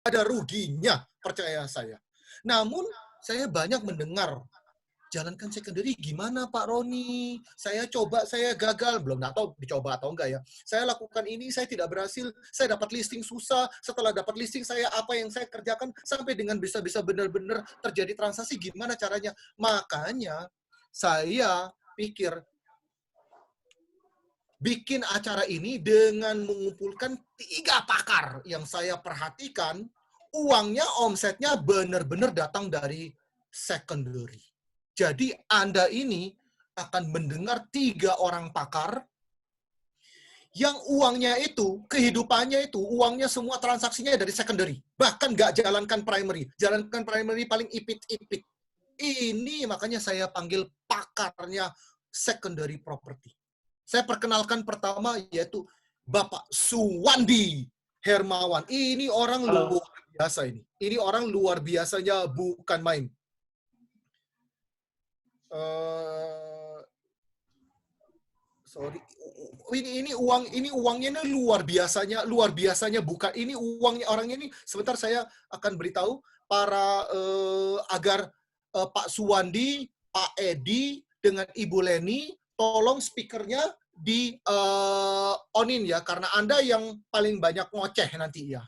ada ruginya, percaya saya. Namun, saya banyak mendengar, jalankan secondary gimana Pak Roni? Saya coba, saya gagal. Belum nggak tahu dicoba atau enggak ya. Saya lakukan ini, saya tidak berhasil. Saya dapat listing susah. Setelah dapat listing, saya apa yang saya kerjakan sampai dengan bisa-bisa benar-benar terjadi transaksi, gimana caranya? Makanya, saya pikir, bikin acara ini dengan mengumpulkan 3 pakar yang saya perhatikan, uangnya, omsetnya benar-benar datang dari secondary. Jadi Anda ini akan mendengar 3 orang pakar yang uangnya itu, kehidupannya itu, uangnya semua transaksinya dari secondary. Bahkan nggak jalankan primary. Jalankan primary paling ipit-ipit. Ini makanya saya panggil pakarnya secondary property. Saya perkenalkan pertama yaitu Bapak Suwandi Hermawan. Ini orang Halo. luar biasa ini. Ini orang luar biasanya bukan main. Sorry. Ini uangnya ini luar biasanya bukan. Ini uangnya orangnya ini. Sebentar saya akan beritahu para agar Pak Suwandi, Pak Edi dengan Ibu Leni tolong speakernya di onin ya, karena Anda yang paling banyak ngoceh nanti ya.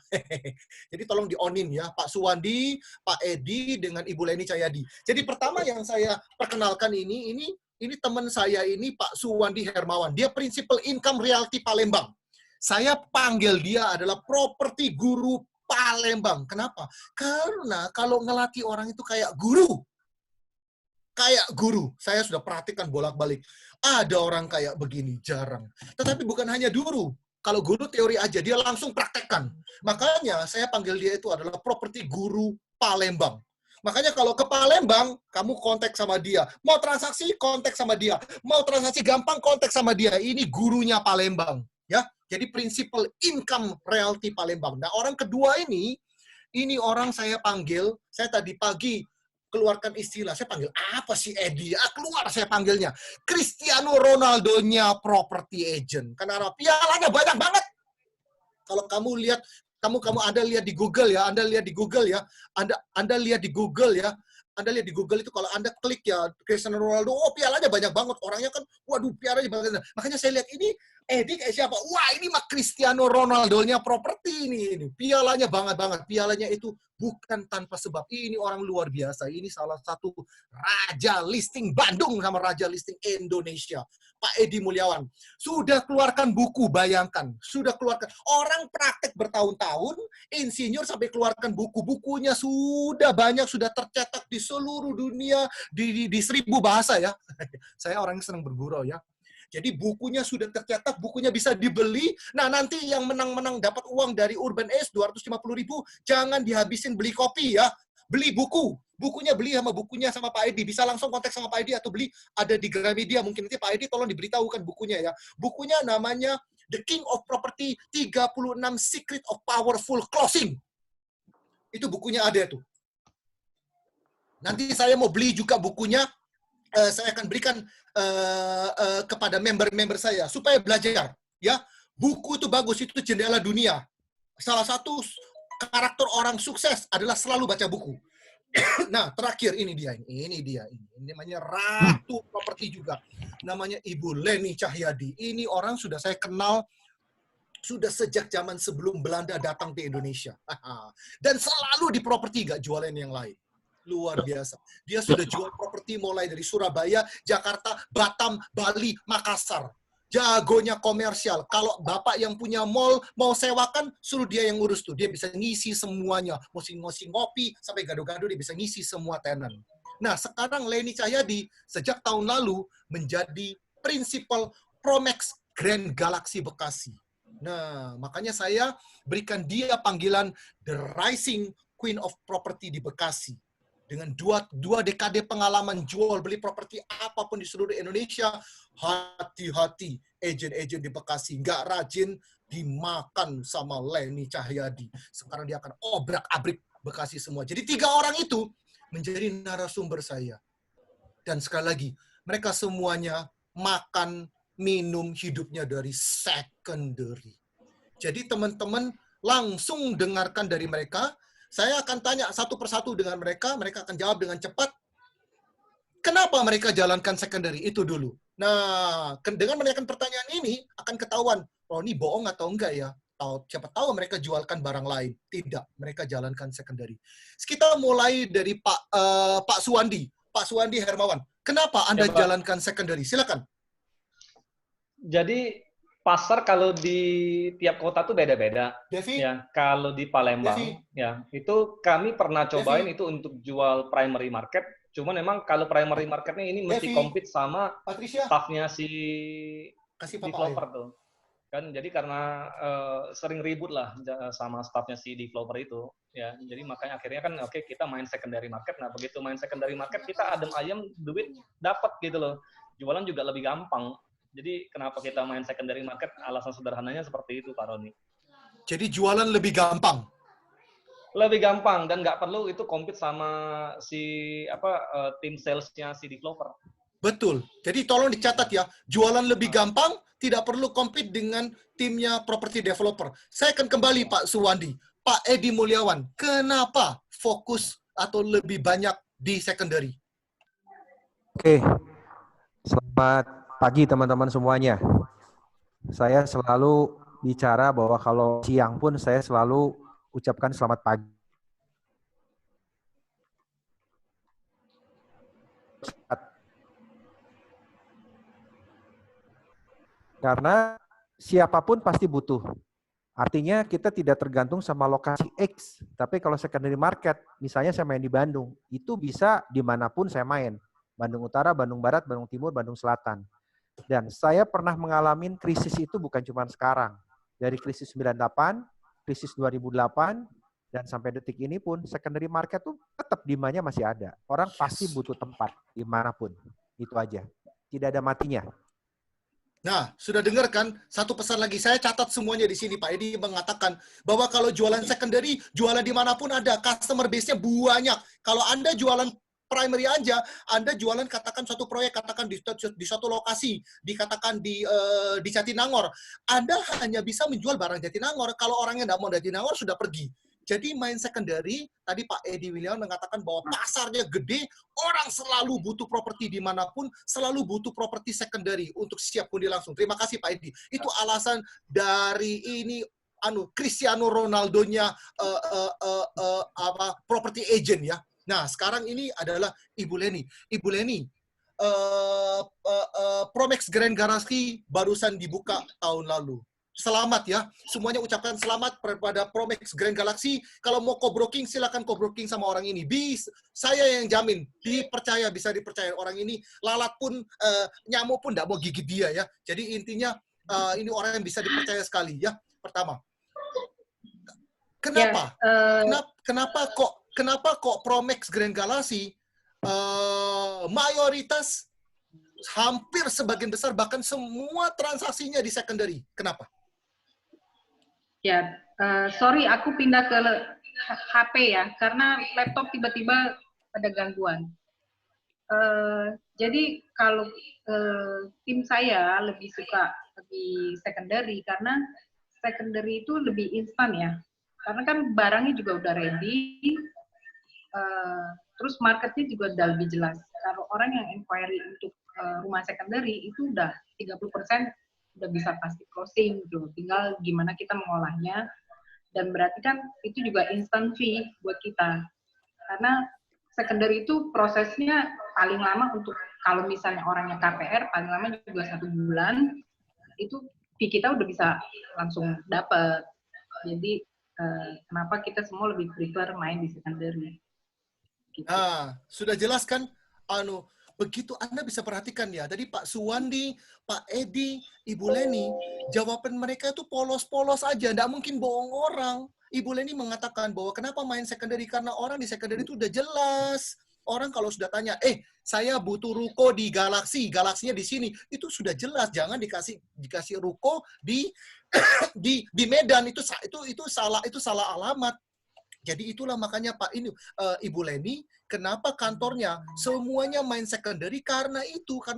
Jadi tolong di onin ya, Pak Suwandi, Pak Edi dengan Ibu Leni Cahyadi. Jadi pertama yang saya perkenalkan ini teman saya ini Pak Suwandi Hermawan. Dia Principal Income Realty Palembang. Saya panggil dia adalah properti guru Palembang. Kenapa? Karena kalau ngelatih orang itu kayak guru. Kayak guru. Saya sudah perhatikan bolak-balik. Ada orang kayak begini, jarang. Tetapi bukan hanya guru. Kalau guru teori aja, dia langsung praktekkan. Makanya saya panggil dia itu adalah properti guru Palembang. Makanya kalau ke Palembang, kamu kontak sama dia. Mau transaksi, kontak sama dia. Mau transaksi gampang, kontak sama dia. Ini gurunya Palembang. Ya, jadi Principal Income Realty Palembang. Nah, orang kedua ini orang saya panggil, saya tadi pagi keluarkan istilah, saya panggil apa sih Edi? Keluar saya panggilnya. Cristiano Ronaldo-nya property agent. Karena pialanya banyak banget. Kalau kamu lihat, Anda lihat di Google ya, Anda lihat di Google ya, Anda lihat di Google ya, Anda lihat di Google itu kalau Anda klik ya Cristiano Ronaldo, oh pialanya banyak banget. Orangnya kan, waduh pialanya banyak. Makanya saya lihat ini, Edi kayak siapa? Wah ini mah Cristiano Ronaldo-nya properti ini. Pialanya banget. Pialanya itu bukan tanpa sebab. Ini orang luar biasa. Ini salah satu raja listing Bandung sama raja listing Indonesia. Pak Edi Mulyawan. Sudah keluarkan buku, bayangkan. Sudah keluarkan. Orang praktek bertahun-tahun, insinyur sampai keluarkan buku-bukunya sudah banyak, sudah tercetak di seluruh dunia, di 1000 bahasa ya. Saya orang yang senang bergurau ya. Jadi bukunya sudah tercetak, bukunya bisa dibeli. Nah, nanti yang menang-menang dapat uang dari Urban Ace 250.000, jangan dihabisin beli kopi ya. Beli buku. Bukunya beli sama bukunya sama Pak Edi. Bisa langsung kontak sama Pak Edi atau beli ada di Gramedia. Mungkin nanti Pak Edi tolong diberitahukan bukunya ya. Bukunya namanya The King of Property 36 Secret of Powerful Closing. Itu bukunya ada tuh. Nanti saya mau beli juga bukunya. Saya akan berikan kepada member-member saya supaya belajar ya. Buku itu bagus, itu jendela dunia. Salah satu karakter orang sukses adalah selalu baca buku. Nah, terakhir ini namanya Ratu Properti juga. Namanya Ibu Leni Cahyadi. Ini orang sudah saya kenal sudah sejak zaman sebelum Belanda datang ke Indonesia. Dan selalu di properti, gak jualan yang lain. Luar biasa. Dia sudah jual properti mulai dari Surabaya, Jakarta, Batam, Bali, Makassar. Jagonya komersial. Kalau bapak yang punya mall mau sewakan, suruh dia yang ngurus tuh. Dia bisa ngisi semuanya. Ngisi ngopi, sampai gado-gado dia bisa ngisi semua tenan. Nah, sekarang Leni Cahyadi sejak tahun lalu menjadi Principal Promax Grand Galaxy Bekasi. Nah, makanya saya berikan dia panggilan The Rising Queen of Property di Bekasi. Dengan dua dekade pengalaman jual beli properti apapun di seluruh Indonesia, hati-hati agen-agen di Bekasi nggak rajin dimakan sama Leni Cahyadi. Sekarang dia akan obrak-abrik Bekasi semua. Jadi 3 orang itu menjadi narasumber saya. Dan sekali lagi, mereka semuanya makan, minum hidupnya dari secondary. Jadi teman-teman langsung dengarkan dari mereka. Saya akan tanya satu persatu dengan mereka akan jawab dengan cepat. Kenapa mereka jalankan secondary? Itu dulu. Nah, dengan menanyakan pertanyaan ini, akan ketahuan, oh ini bohong atau enggak ya? Siapa tahu mereka jualkan barang lain. Tidak, mereka jalankan secondary. Kita mulai dari Pak Suwandi. Pak Suwandi Hermawan. Kenapa Anda jalankan secondary? Silakan. Jadi pasar kalau di tiap kota tuh beda-beda. Devi? Ya, kalau di Palembang, Devi? ya itu kami pernah cobain Devi? itu untuk jual primary market. Cuman memang kalau primary marketnya ini mesti Devi? compete sama Patricia? staffnya si Kasih Papa developer ayo. tuh. Kan jadi karena sering ribut lah sama staffnya si developer itu. Ya, jadi makanya akhirnya kan oke, kita main secondary market. Nah, begitu main secondary market kita adem ayem duit dapat gitu loh. Jualan juga lebih gampang. Jadi kenapa kita main secondary market? Alasan sederhananya seperti itu, Pak Roni. Jadi jualan lebih gampang. Lebih gampang dan nggak perlu itu compete sama si tim salesnya si developer. Betul. Jadi tolong dicatat ya, jualan lebih gampang, tidak perlu compete dengan timnya property developer. Saya akan kembali Pak Suwandi. Pak Edi Mulyawan, kenapa fokus atau lebih banyak di secondary? Oke, selamat pagi teman-teman semuanya. Saya selalu bicara bahwa kalau siang pun saya selalu ucapkan selamat pagi. Karena siapapun pasti butuh. Artinya kita tidak tergantung sama lokasi X. Tapi kalau secondary market, misalnya saya main di Bandung, itu bisa dimanapun saya main. Bandung Utara, Bandung Barat, Bandung Timur, Bandung Selatan. Dan saya pernah mengalami krisis itu bukan cuma sekarang. Dari krisis 98, krisis 2008, dan sampai detik ini pun secondary market tuh tetap demand-nya masih ada. Orang pasti butuh tempat dimanapun. Itu aja. Tidak ada matinya. Nah, sudah dengar kan? Satu pesan lagi, saya catat semuanya di sini. Pak Edi mengatakan bahwa kalau jualan secondary, jualan dimanapun ada. Customer base-nya banyak. Kalau Anda jualan primary aja, Anda jualan katakan suatu proyek, katakan di suatu lokasi, dikatakan di Jatinangor. Anda hanya bisa menjual barang Jatinangor. Kalau orangnya nggak mau Jatinangor, sudah pergi. Jadi main secondary, tadi Pak Edi William mengatakan bahwa pasarnya gede, orang selalu butuh properti dimanapun, selalu butuh properti secondary untuk siap huni langsung. Terima kasih Pak Edi. Itu alasan dari ini Cristiano Ronaldo-nya property agent ya. Nah, sekarang ini adalah Ibu Leni. Ibu Leni, Promex Grand Galaxy barusan dibuka tahun lalu. Selamat ya, semuanya ucapkan selamat kepada Promex Grand Galaxy. Kalau mau co-broking, silakan co-broking sama orang ini. Saya yang jamin, bisa dipercaya orang ini. Lalat pun, nyamuk pun tidak mau gigit dia ya. Jadi intinya ini orang yang bisa dipercaya sekali ya. Pertama, kenapa? Kenapa kok Promex Grand Galaxy mayoritas hampir sebagian besar bahkan semua transaksinya di secondary? Kenapa? Ya, sorry aku pindah ke HP ya, karena laptop tiba-tiba ada gangguan. Jadi kalau tim saya lebih suka lebih secondary, karena secondary itu lebih instan ya. Karena kan barangnya juga udah ready, terus marketnya juga udah lebih jelas. Kalau orang yang inquiry untuk rumah secondary itu udah 30% udah bisa pasti closing gitu. Tinggal gimana kita mengolahnya, dan berarti kan itu juga instant fee buat kita. Karena secondary itu prosesnya paling lama untuk kalau misalnya orangnya KPR paling lama juga 1 bulan, itu fee kita udah bisa langsung dapat. Jadi kenapa kita semua lebih prefer main di secondary. Gitu. Nah, sudah jelas kan? Begitu Anda bisa perhatikan ya, tadi Pak Suwandi, Pak Edi, Ibu Leni, jawaban mereka itu polos-polos aja, nggak mungkin bohong orang. Ibu Leni mengatakan bahwa kenapa main secondary, karena orang di secondary itu udah jelas. Orang kalau sudah tanya, saya butuh ruko di Galaksinya di sini, itu sudah jelas. Jangan dikasih ruko di di Medan, itu salah alamat. Jadi itulah makanya Pak Ibu Leni, kenapa kantornya semuanya main secondary, karena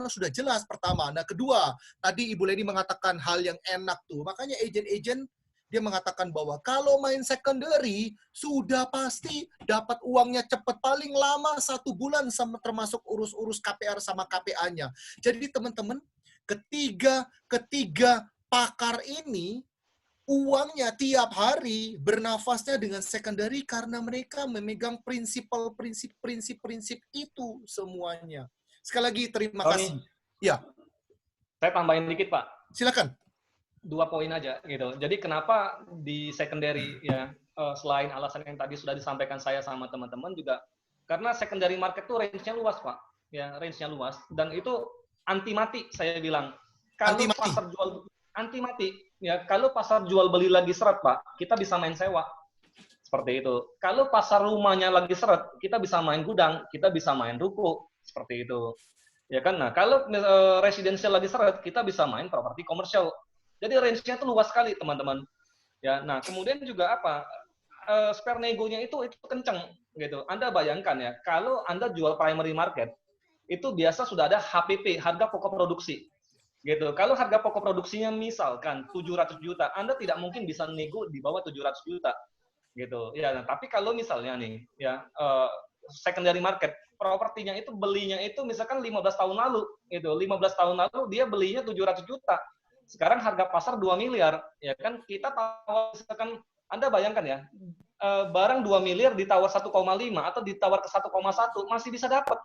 sudah jelas pertama. Nah, kedua, tadi Ibu Leni mengatakan hal yang enak tuh. Makanya agent-agent Dia mengatakan bahwa kalau main secondary, sudah pasti dapat uangnya cepat. Paling lama 1 bulan, sama termasuk urus-urus KPR sama KPA-nya. Jadi teman-teman, ketiga pakar ini, uangnya tiap hari bernafasnya dengan secondary karena mereka memegang prinsip itu semuanya. Sekali lagi terima kasih. Ya. Saya tambahin dikit, Pak. Silakan. 2 poin aja gitu. Jadi kenapa di secondary ya, selain alasan yang tadi sudah disampaikan saya sama teman-teman juga, karena secondary market tuh range-nya luas, Pak. Ya, range-nya luas dan itu anti mati saya bilang. Kalau pasar jual anti mati, ya kalau pasar jual beli lagi seret, Pak, kita bisa main sewa. Seperti itu. Kalau pasar rumahnya lagi seret, kita bisa main gudang, kita bisa main ruko, seperti itu. Ya kan? Nah, kalau residential lagi seret, kita bisa main properti komersial. Jadi range-nya itu luas sekali, teman-teman. Ya, nah, kemudian juga apa? Spare nego-nya itu kenceng gitu. Anda bayangkan ya, kalau Anda jual primary market, itu biasa sudah ada HPP, harga pokok produksi. Gitu. Kalau harga pokok produksinya misalkan 700 juta, Anda tidak mungkin bisa nego di bawah 700 juta. Gitu. Ya, nah, tapi kalau misalnya nih, ya secondary market, propertinya itu belinya itu misalkan 15 tahun lalu, gitu. 15 tahun lalu dia belinya 700 juta. Sekarang harga pasar 2 miliar, ya kan kita tawar misalkan Anda bayangkan ya, barang 2 miliar ditawar 1,5 atau ditawar ke 1,1 masih bisa dapat.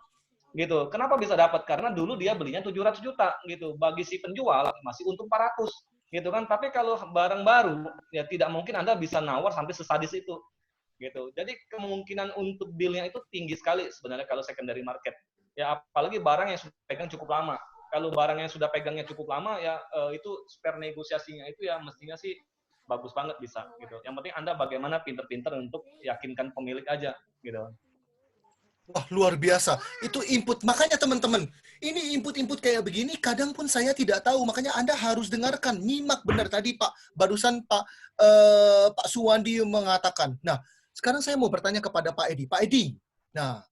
Gitu. Kenapa bisa dapat? Karena dulu dia belinya 700 juta gitu. Bagi si penjual masih untung 400 gitu kan. Tapi kalau barang baru ya tidak mungkin Anda bisa nawar sampai sesadis itu. Gitu. Jadi kemungkinan untuk deal-nya itu tinggi sekali sebenarnya kalau secondary market. Ya apalagi barang yang sudah pegang cukup lama. Kalau barang yang sudah pegangnya cukup lama ya itu spare negosiasinya itu ya mestinya sih bagus banget bisa gitu. Yang penting Anda bagaimana pinter-pinter untuk yakinkan pemilik aja gitu. Wah, luar biasa. Itu input. Makanya teman-teman, ini input-input kayak begini kadang pun saya tidak tahu. Makanya Anda harus dengarkan, nyimak benar tadi Pak. Barusan Pak Suwandi mengatakan. Nah, sekarang saya mau bertanya kepada Pak Edi. Pak Edi, nah,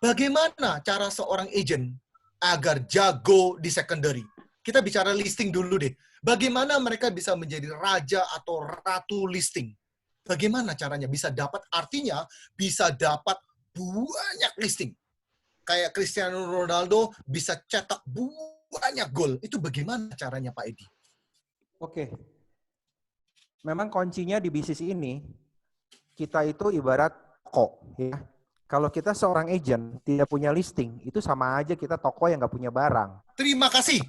bagaimana cara seorang agent agar jago di secondary? Kita bicara listing dulu deh. Bagaimana mereka bisa menjadi raja atau ratu listing? Bagaimana caranya bisa dapat, artinya bisa dapat banyak listing. Kayak Cristiano Ronaldo bisa cetak banyak gol. Itu bagaimana caranya Pak Edi? Oke. Memang kuncinya di bisnis ini, kita itu ibarat toko. Ya. Kalau kita seorang agent, tidak punya listing, itu sama aja kita toko yang nggak punya barang. Terima kasih.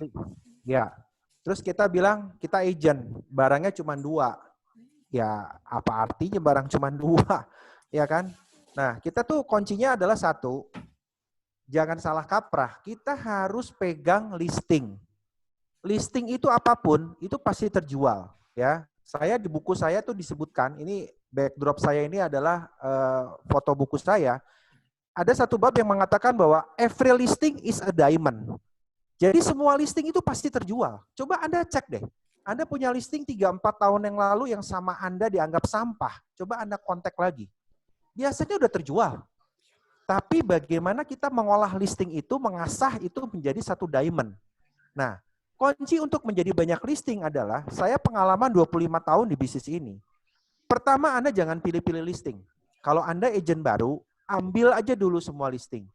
Ya. Terus kita bilang, kita agent, barangnya cuma 2. Ya, apa artinya barang cuma 2? Ya kan? Nah, kita tuh kuncinya adalah 1, jangan salah kaprah, kita harus pegang listing. Listing itu apapun, itu pasti terjual. Ya, saya di buku saya tuh disebutkan, ini backdrop saya ini adalah foto buku saya. Ada satu bab yang mengatakan bahwa every listing is a diamond. Jadi semua listing itu pasti terjual. Coba Anda cek deh. Anda punya listing 3-4 tahun yang lalu yang sama Anda dianggap sampah. Coba Anda kontak lagi. Biasanya udah terjual. Tapi bagaimana kita mengolah listing itu, mengasah itu menjadi satu diamond. Nah, kunci untuk menjadi banyak listing adalah, saya pengalaman 25 tahun di bisnis ini. Pertama, Anda jangan pilih-pilih listing. Kalau Anda agent baru, ambil aja dulu semua listing.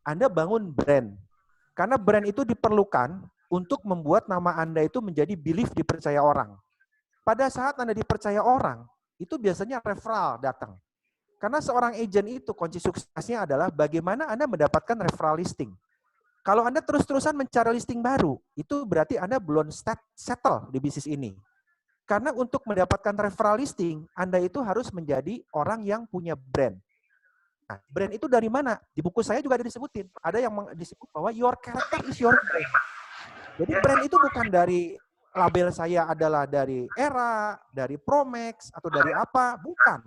Anda bangun brand. Karena brand itu diperlukan untuk membuat nama Anda itu menjadi belief, dipercaya orang. Pada saat Anda dipercaya orang, itu biasanya referral datang. Karena seorang agent itu kunci suksesnya adalah bagaimana Anda mendapatkan referral listing. Kalau Anda terus-terusan mencari listing baru, itu berarti Anda belum settle di bisnis ini. Karena untuk mendapatkan referral listing, Anda itu harus menjadi orang yang punya brand. Nah, brand itu dari mana? Di buku saya juga ada disebutin. Ada yang disebut bahwa your character is your brand. Jadi brand itu bukan dari label saya adalah dari Era, dari Promax, atau dari apa. Bukan.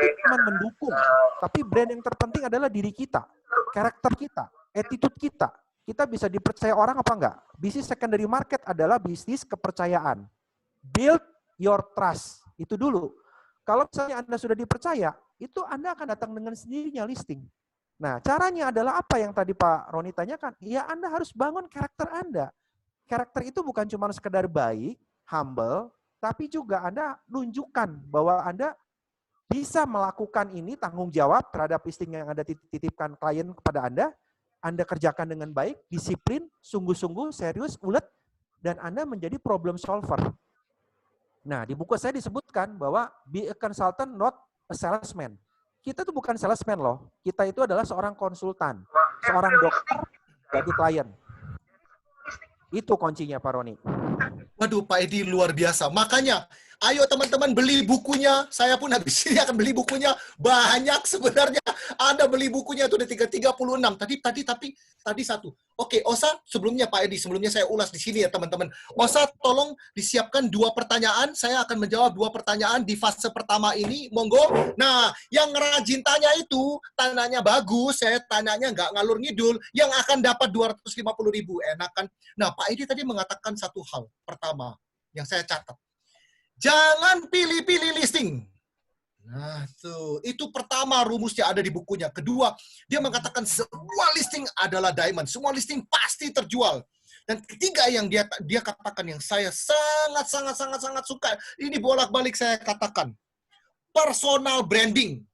Itu cuma mendukung. Tapi brand yang terpenting adalah diri kita, karakter kita, attitude kita. Kita bisa dipercaya orang apa enggak? Bisnis secondary market adalah bisnis kepercayaan. Build your trust. Itu dulu. Kalau misalnya Anda sudah dipercaya, itu Anda akan datang dengan sendirinya listing. Nah, caranya adalah apa yang tadi Pak Roni tanyakan? Ya, Anda harus bangun karakter Anda. Karakter itu bukan cuma sekedar baik, humble, tapi juga Anda tunjukkan bahwa Anda bisa melakukan ini, tanggung jawab terhadap listing yang Anda titipkan klien kepada Anda kerjakan dengan baik, disiplin, sungguh-sungguh, serius, ulet, dan Anda menjadi problem solver. Nah, di buku saya disebutkan bahwa be a consultant, not a salesman. Kita tuh bukan salesman loh, kita itu adalah seorang konsultan, seorang dokter bagi klien. Itu kuncinya, Pak Roni. Waduh, Pak Edi luar biasa. Makanya, ayo teman-teman beli bukunya. Saya pun habis ini akan beli bukunya. Banyak sebenarnya. Anda beli bukunya itu udah 36. Tadi satu. Oke, Osa, sebelumnya Pak Edi, sebelumnya saya ulas di sini ya teman-teman. Osa, tolong disiapkan 2 pertanyaan. Saya akan menjawab 2 pertanyaan di fase pertama ini. Monggo. Nah, yang rajin tanya itu, tanyanya bagus, saya tanyanya nggak ngalur ngidul, yang akan dapat 250.000. Enak kan? Nah, Pak Edi tadi mengatakan satu hal. Pertama, yang saya catat. Jangan pilih-pilih listing. Nah, tuh. Itu pertama rumusnya ada di bukunya. Kedua, dia mengatakan semua listing adalah diamond. Semua listing pasti terjual. Dan ketiga yang dia katakan yang saya sangat suka. Ini bolak-balik saya katakan. Personal branding.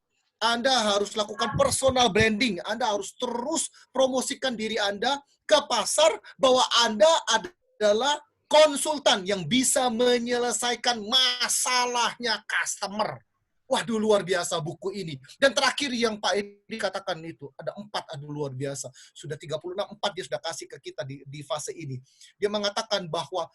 Anda harus lakukan personal branding. Anda harus terus promosikan diri Anda ke pasar bahwa Anda adalah konsultan yang bisa menyelesaikan masalahnya customer. Waduh, luar biasa buku ini. Dan terakhir yang Pak Edi katakan itu, ada 4, aduh luar biasa. Sudah 36, 4 dia sudah kasih ke kita di fase ini. Dia mengatakan bahwa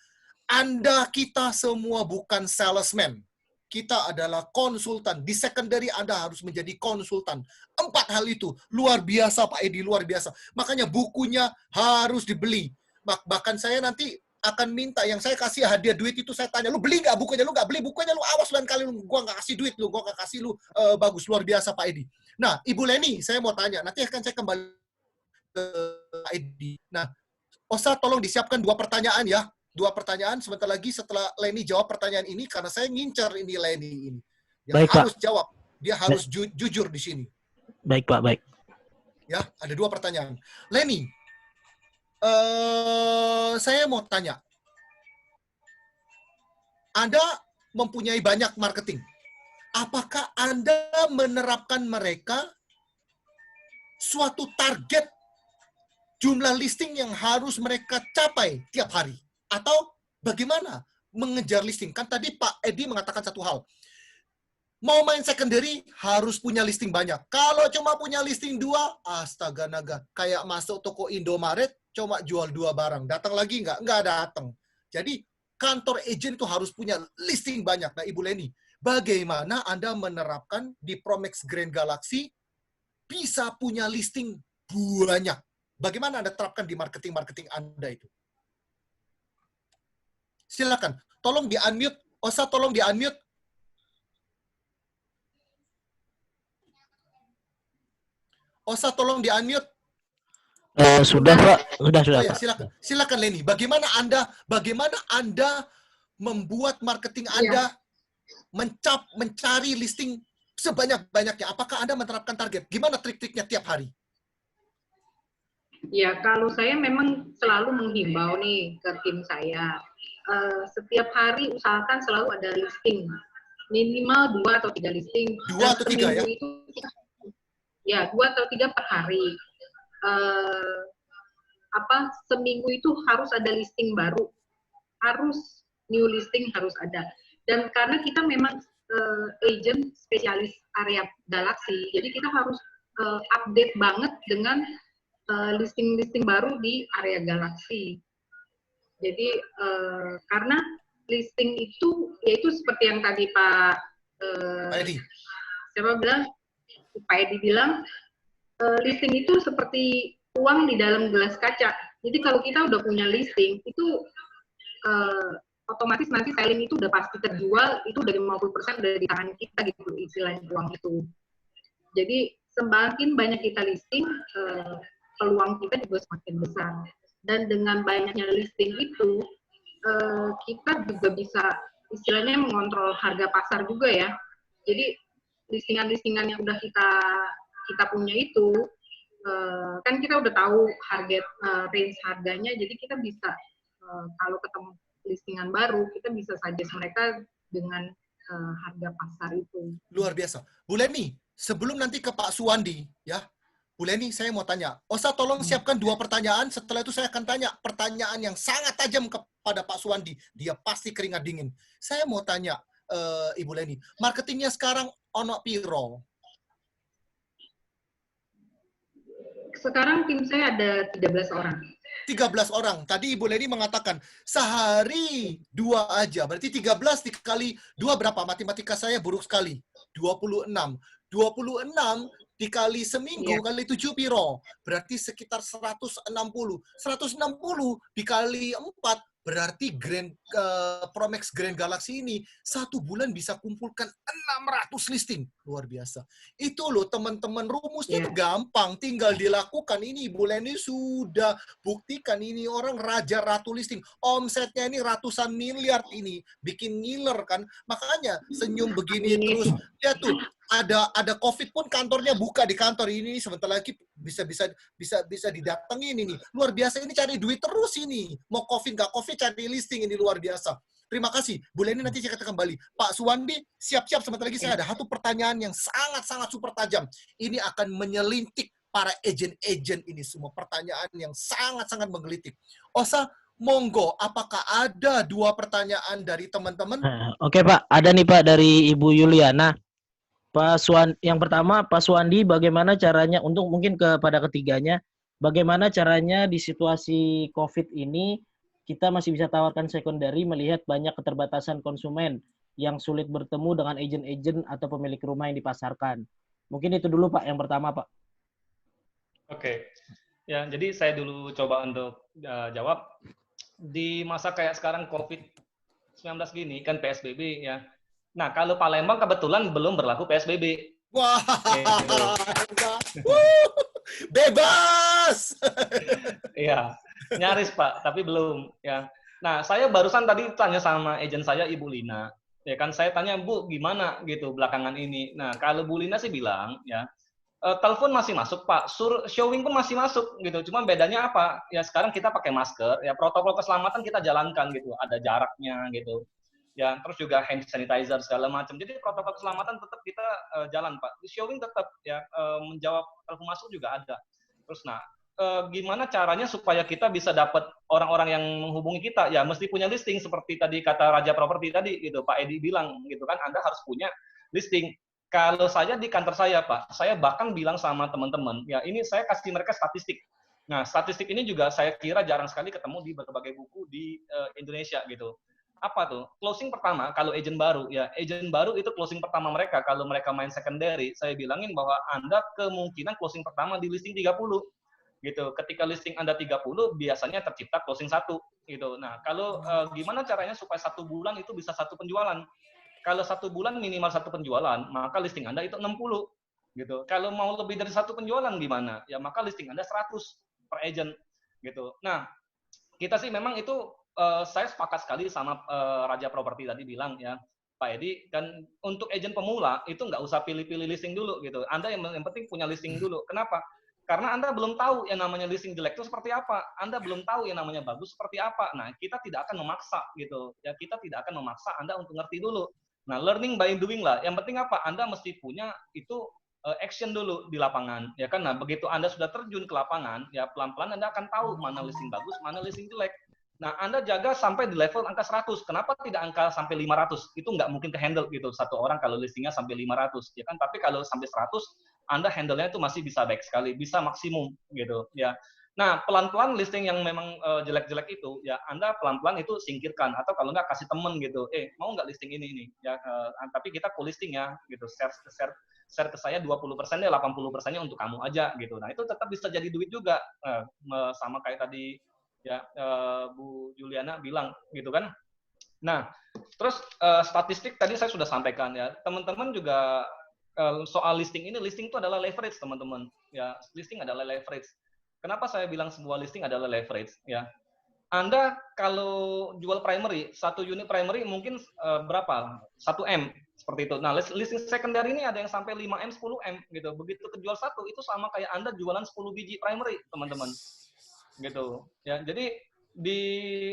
kita semua bukan salesman. Kita adalah konsultan. Di secondary Anda harus menjadi konsultan. 4 hal itu. Luar biasa Pak Edi, luar biasa. Makanya bukunya harus dibeli. Bahkan saya nanti akan minta, yang saya kasih hadiah duit itu saya tanya, lu beli nggak bukunya? Lu nggak beli bukunya, lu awas lain kali gua nggak kasih duit lu, gua nggak kasih lu. Bagus, luar biasa Pak Edi. Nah, Ibu Leni, saya mau tanya, nanti akan saya kembali ke Pak Edi. Nah, Osa tolong disiapkan 2 pertanyaan ya. 2 pertanyaan sebentar lagi setelah Leni jawab pertanyaan ini, karena saya ngincar ini Leni ini. Dia Baik, harus Pak. jawab, dia harus jujur di sini. Baik, Pak, baik. Ya, ada 2 pertanyaan. Leni, saya mau tanya. Anda mempunyai banyak marketing. Apakah Anda menerapkan mereka suatu target jumlah listing yang harus mereka capai tiap hari? Atau bagaimana mengejar listing? Kan tadi Pak Edi mengatakan satu hal. Mau main secondary harus punya listing banyak. Kalau cuma punya listing 2, astaga naga. Kayak masuk toko Indomaret, cuma jual 2 barang. Datang lagi nggak? Nggak datang. Jadi kantor agent itu harus punya listing banyak. Nah, Ibu Leni, bagaimana Anda menerapkan di Promex Grand Galaxy bisa punya listing banyak? Bagaimana Anda terapkan di marketing Anda itu? Silakan. Tolong di-unmute. Osa, tolong di-unmute. Osa, tolong di-unmute. Sudah, Pak. Sudah, Oh ya, Pak. silakan Leni. Bagaimana Anda membuat marketing Anda mencari listing sebanyak-banyaknya? Apakah Anda menerapkan target? Gimana trik-triknya tiap hari? Ya, kalau saya memang selalu menghimbau nih ke tim saya. Setiap hari usahakan selalu ada listing. Minimal 2 atau 3 listing. 2 atau 3 ya? Ya, 2 atau 3 per hari. Seminggu itu harus ada listing baru. Harus new listing harus ada. Dan karena kita memang agent spesialis area Galaxy, jadi kita harus update banget dengan listing-listing baru di area Galaxy. Jadi karena listing itu yaitu seperti yang tadi Pak Edi. Pak Edi bilang, listing itu seperti uang di dalam gelas kaca. Jadi kalau kita udah punya listing, itu otomatis nanti selling itu udah pasti terjual, itu dari 50% udah di tangan kita gitu, istilahnya uang itu. Jadi semakin banyak kita listing, peluang kita juga semakin besar. Dan dengan banyaknya listing itu, kita juga bisa istilahnya mengontrol harga pasar juga ya. Jadi listingan-listingan yang udah kita punya itu, kan kita udah tahu range harganya, jadi kita bisa kalau ketemu listingan baru, kita bisa suggest mereka dengan harga pasar itu. Luar biasa. Bu Leni, sebelum nanti ke Pak Suwandi, ya, Bu Leni, saya mau tanya. Osa, tolong siapkan 2 pertanyaan. Setelah itu saya akan tanya pertanyaan yang sangat tajam kepada Pak Suwandi. Dia pasti keringat dingin. Saya mau tanya, Ibu Leni, marketingnya sekarang ono piro? Sekarang tim saya ada 13 orang. 13 orang. Tadi Ibu Leni mengatakan sehari 2 aja. Berarti 13 dikali 2 berapa? Matematika saya buruk sekali. 26. 26 dikali seminggu kali 7 piro. Berarti sekitar 160. 160 dikali 4 berarti Promax Grand Galaxy ini 1 bulan bisa kumpulkan 600 listing. Luar biasa. Itu loh teman-teman, rumusnya tuh gampang, tinggal dilakukan. Ini Ibu Leni sudah buktikan, ini orang raja ratu listing. Omsetnya ini ratusan miliar ini. Bikin ngiler kan. Makanya senyum begini terus. Ya tuh, ada COVID pun kantornya buka di kantor ini, sebentar lagi bisa didatengin ini. Luar biasa, ini cari duit terus ini. Mau COVID nggak COVID cari listing ini, luar biasa. Terima kasih. Bu Leni nanti saya katakan kembali. Pak Suwandi, siap-siap sebentar lagi saya ada satu pertanyaan yang sangat-sangat super tajam. Ini akan menyelintik para agen-agen ini semua. Pertanyaan yang sangat-sangat menggelitik. Osa, monggo, apakah ada 2 pertanyaan dari teman-teman? Oke Pak, ada nih Pak dari Ibu Yuliana. Yang pertama, Pak Suwandi, bagaimana caranya untuk mungkin kepada ketiganya, bagaimana caranya di situasi COVID ini kita masih bisa tawarkan secondary melihat banyak keterbatasan konsumen yang sulit bertemu dengan agen-agen atau pemilik rumah yang dipasarkan. Mungkin itu dulu Pak, yang pertama Pak. Oke. Ya, jadi saya dulu coba untuk jawab. Di masa kayak sekarang COVID-19 gini, kan PSBB ya. Nah, kalau Palembang kebetulan belum berlaku PSBB. Wah, bebas. Iya, nyaris Pak, tapi belum ya. Nah, saya barusan tadi tanya sama agen saya Ibu Lina. Ya kan, saya tanya, Bu, gimana gitu belakangan ini. Nah, kalau Bu Lina sih bilang ya, telepon masih masuk Pak, showing pun masih masuk gitu. Cuma bedanya apa? Ya sekarang kita pakai masker, ya protokol keselamatan kita jalankan gitu, ada jaraknya gitu. Ya, terus juga hand sanitizer segala macam. Jadi protokol keselamatan tetap kita jalan Pak. Showing tetap ya menjawab telepon masuk juga ada. Terus gimana caranya supaya kita bisa dapat orang-orang yang menghubungi kita? Ya mesti punya listing seperti tadi kata Raja Properti tadi gitu. Pak Edi bilang gitu kan, Anda harus punya listing. Kalau saya di kantor saya Pak, saya bahkan bilang sama teman-teman, ya ini saya kasih mereka statistik. Nah, statistik ini juga saya kira jarang sekali ketemu di berbagai buku di Indonesia gitu. Apa tuh? Closing pertama, kalau agent baru, ya agent baru itu closing pertama mereka, kalau mereka main secondary, saya bilangin bahwa Anda kemungkinan closing pertama di listing 30. Gitu. Ketika listing Anda 30, biasanya tercipta closing 1. Gitu. Nah, kalau gimana caranya supaya 1 bulan itu bisa 1 penjualan? Kalau 1 bulan minimal 1 penjualan, maka listing Anda itu 60. Gitu. Kalau mau lebih dari 1 penjualan gimana? Ya maka listing Anda 100 per agent. Gitu. Nah, kita sih memang itu saya sepakat sekali sama Raja Properti tadi bilang ya, Pak Edi, kan untuk agent pemula itu nggak usah pilih-pilih listing dulu gitu. Anda yang penting punya listing dulu. Kenapa? Karena Anda belum tahu yang namanya listing jelek itu seperti apa. Anda belum tahu yang namanya bagus seperti apa. Nah, kita tidak akan memaksa gitu. Ya, kita tidak akan memaksa Anda untuk ngerti dulu. Nah, learning by doing lah. Yang penting apa? Anda mesti punya itu action dulu di lapangan. Ya kan? Nah, begitu Anda sudah terjun ke lapangan, ya pelan-pelan Anda akan tahu mana listing bagus, mana listing jelek. Nah, Anda jaga sampai di level angka 100. Kenapa tidak angka sampai 500? Itu nggak mungkin ke-handle gitu. Satu orang kalau listingnya sampai 500. Ya kan? Tapi kalau sampai 100, Anda handle-nya itu masih bisa baik sekali. Bisa maksimum gitu. Ya. Nah, pelan-pelan listing yang memang jelek-jelek itu, ya Anda pelan-pelan itu singkirkan. Atau kalau nggak, kasih temen gitu. Mau nggak listing ini? Ya, tapi kita full listing ya. Gitu. Share ke saya 20% deh, 80%-nya untuk kamu aja gitu. Nah, itu tetap bisa jadi duit juga. Sama kayak tadi ya Bu Juliana bilang gitu kan. Nah, terus statistik tadi saya sudah sampaikan ya. Teman-teman juga soal listing ini, listing itu adalah leverage teman-teman. Ya, listing adalah leverage. Kenapa saya bilang sebuah listing adalah leverage? Ya, Anda kalau jual primary, 1 unit primary mungkin berapa? 1 M seperti itu. Nah, listing secondary ini ada yang sampai 5 M, 10 M gitu. Begitu kejual 1 itu sama kayak Anda jualan 10 biji primary, teman-teman. Gitu. Ya, jadi di